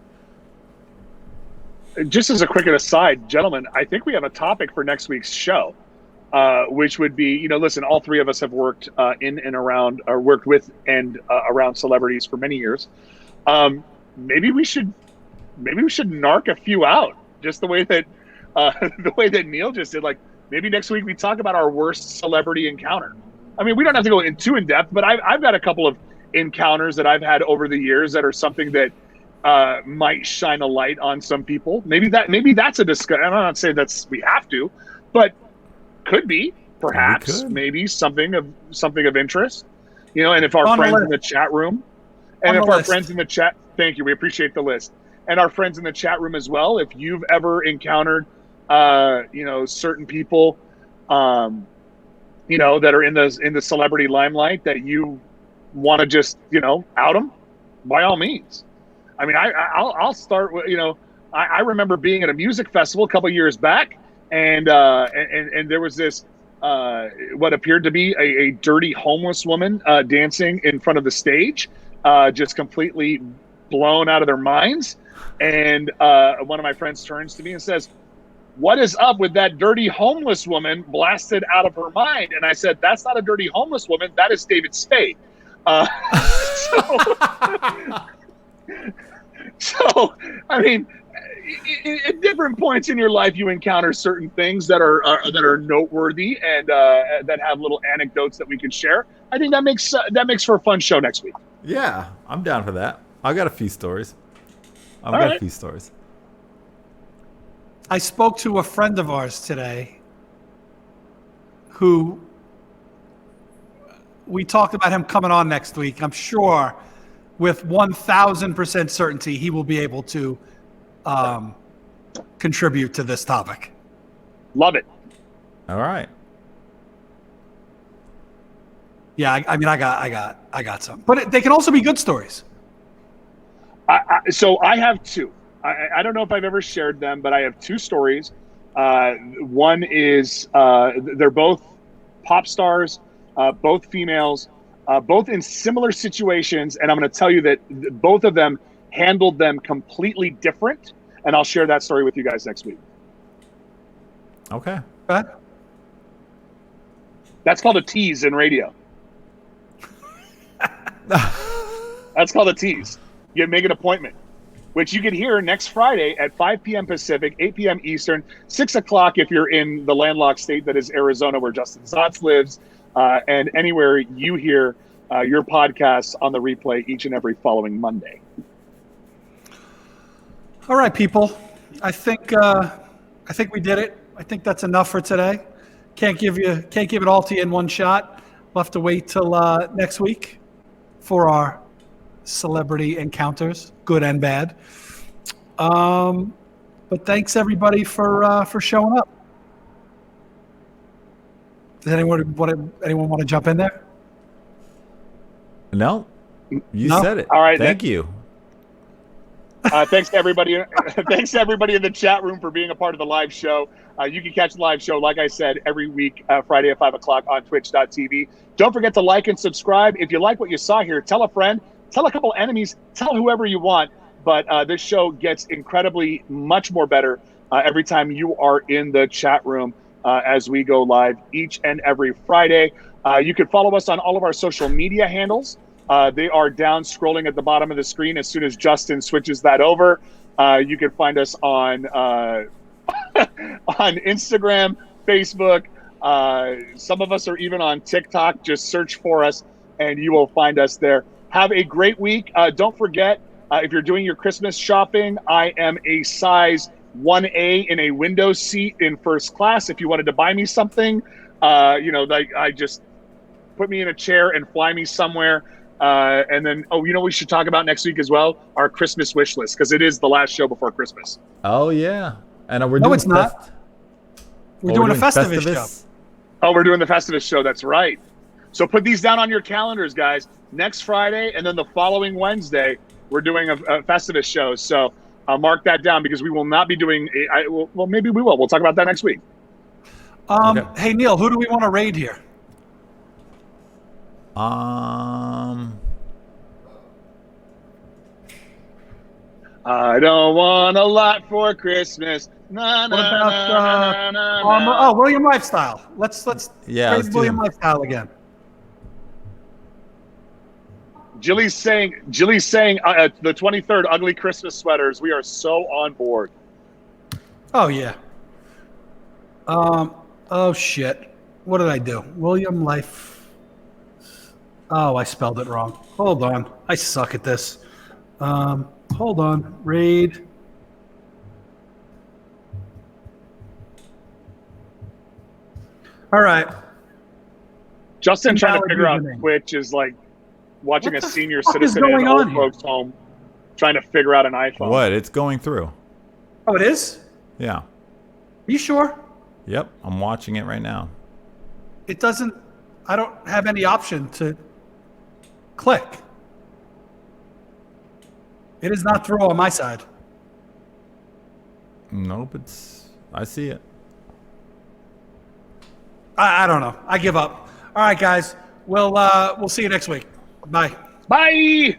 Just as a quick aside, gentlemen, I think we have a topic for next week's show, which would be, listen, all three of us have worked in and around, or worked with and around celebrities for many years. Maybe we should narc a few out, just the way that Neil just did. Like, maybe next week we talk about our worst celebrity encounter. I mean, we don't have to go too in depth, but I've got a couple of encounters that I've had over the years that are something that might shine a light on some people. Maybe that's a discussion. I'm not saying we have to, but could be perhaps maybe something of interest. And if our friends in the chat room, thank you, we appreciate the list, and our friends in the chat room as well. If you've ever encountered, certain people, that are in the celebrity limelight that you want to just out them, by all means. I mean, I'll start with, I remember being at a music festival a couple of years back, and there was this what appeared to be a dirty homeless woman dancing in front of the stage, just completely blown out of their minds. And one of my friends turns to me and says, "What is up with that dirty homeless woman blasted out of her mind?" And I said, "That's not a dirty homeless woman. That is David Spade." So, I mean, at different points in your life, you encounter certain things that are noteworthy and that have little anecdotes that we can share. I think that makes for a fun show next week. Yeah, I'm down for that. I've got a few stories. I spoke to a friend of ours today who we talked about him coming on next week. I'm sure with 1,000% certainty he will be able to contribute to this topic. Love it. All right. Yeah, I mean, I got some, but they can also be good stories. So I have two. I don't know if I've ever shared them, but I have two stories. One is they're both pop stars, both females, both in similar situations, and I'm going to tell you that both of them handled them completely different, and I'll share that story with you guys next week. Okay. That's called a tease in radio. That's called a tease. You make an appointment, which you can hear next Friday at 5 p.m. Pacific, 8 p.m. Eastern, 6 o'clock if you're in the landlocked state that is Arizona, where Justin Zotz lives, and anywhere you hear your podcasts on the replay each and every following Monday. All right, people. I think we did it. I think that's enough for today. Can't give it all to you in one shot. We'll have to wait till next week for our celebrity encounters, good and bad. But thanks everybody for showing up. Does anyone want to jump in there? No, you said it. All right, thank you. Thanks to everybody. Thanks to everybody in the chat room for being a part of the live show. You can catch the live show, like I said, every week, Friday at 5 o'clock on twitch.tv. Don't forget to like and subscribe. If you like what you saw here, tell a friend, tell a couple enemies, tell whoever you want. But this show gets incredibly much more better every time you are in the chat room as we go live each and every Friday. You can follow us on all of our social media handles. They are down scrolling at the bottom of the screen as soon as Justin switches that over. You can find us on on Instagram, Facebook. Some of us are even on TikTok. Just search for us and you will find us there. Have a great week. Don't forget, if you're doing your Christmas shopping, I am a size 1A in a window seat in first class. If you wanted to buy me something, I just put me in a chair and fly me somewhere. And then, we should talk about next week as well, our Christmas wish list, because it is the last show before Christmas. Oh, yeah. And we're doing no, it's not. We're doing a Festivus show. Oh, we're doing the Festivus show. That's right. So put these down on your calendars, guys. Next Friday and then the following Wednesday, we're doing a Festivus show. So mark that down because we will not be doing. Well, maybe we will. We'll talk about that next week. Okay. Hey Neil, who do we want to raid here? I don't want a lot for Christmas. Na, What na, about na, na, na, na. William Lifestyle? Let's Yeah, raid let's do William him. Lifestyle again. Jilly's saying the 23rd ugly Christmas sweaters. We are so on board. Oh yeah. Oh shit. What did I do? William Life. Oh, I spelled it wrong. Hold on. I suck at this. Hold on. Raid. All right. Justin trying to Invalid figure out username. Twitch is like watching What a the senior fuck is citizen in going an on old here? folks home trying to figure out an iPhone. What? It's going through. Oh, it is? Yeah. Are you sure? Yep. I'm watching it right now. It doesn't. I don't have any option to click. It is not through on my side. Nope. I see it. I don't know. I give up. All right, guys. We'll see you next week. Bye. Bye.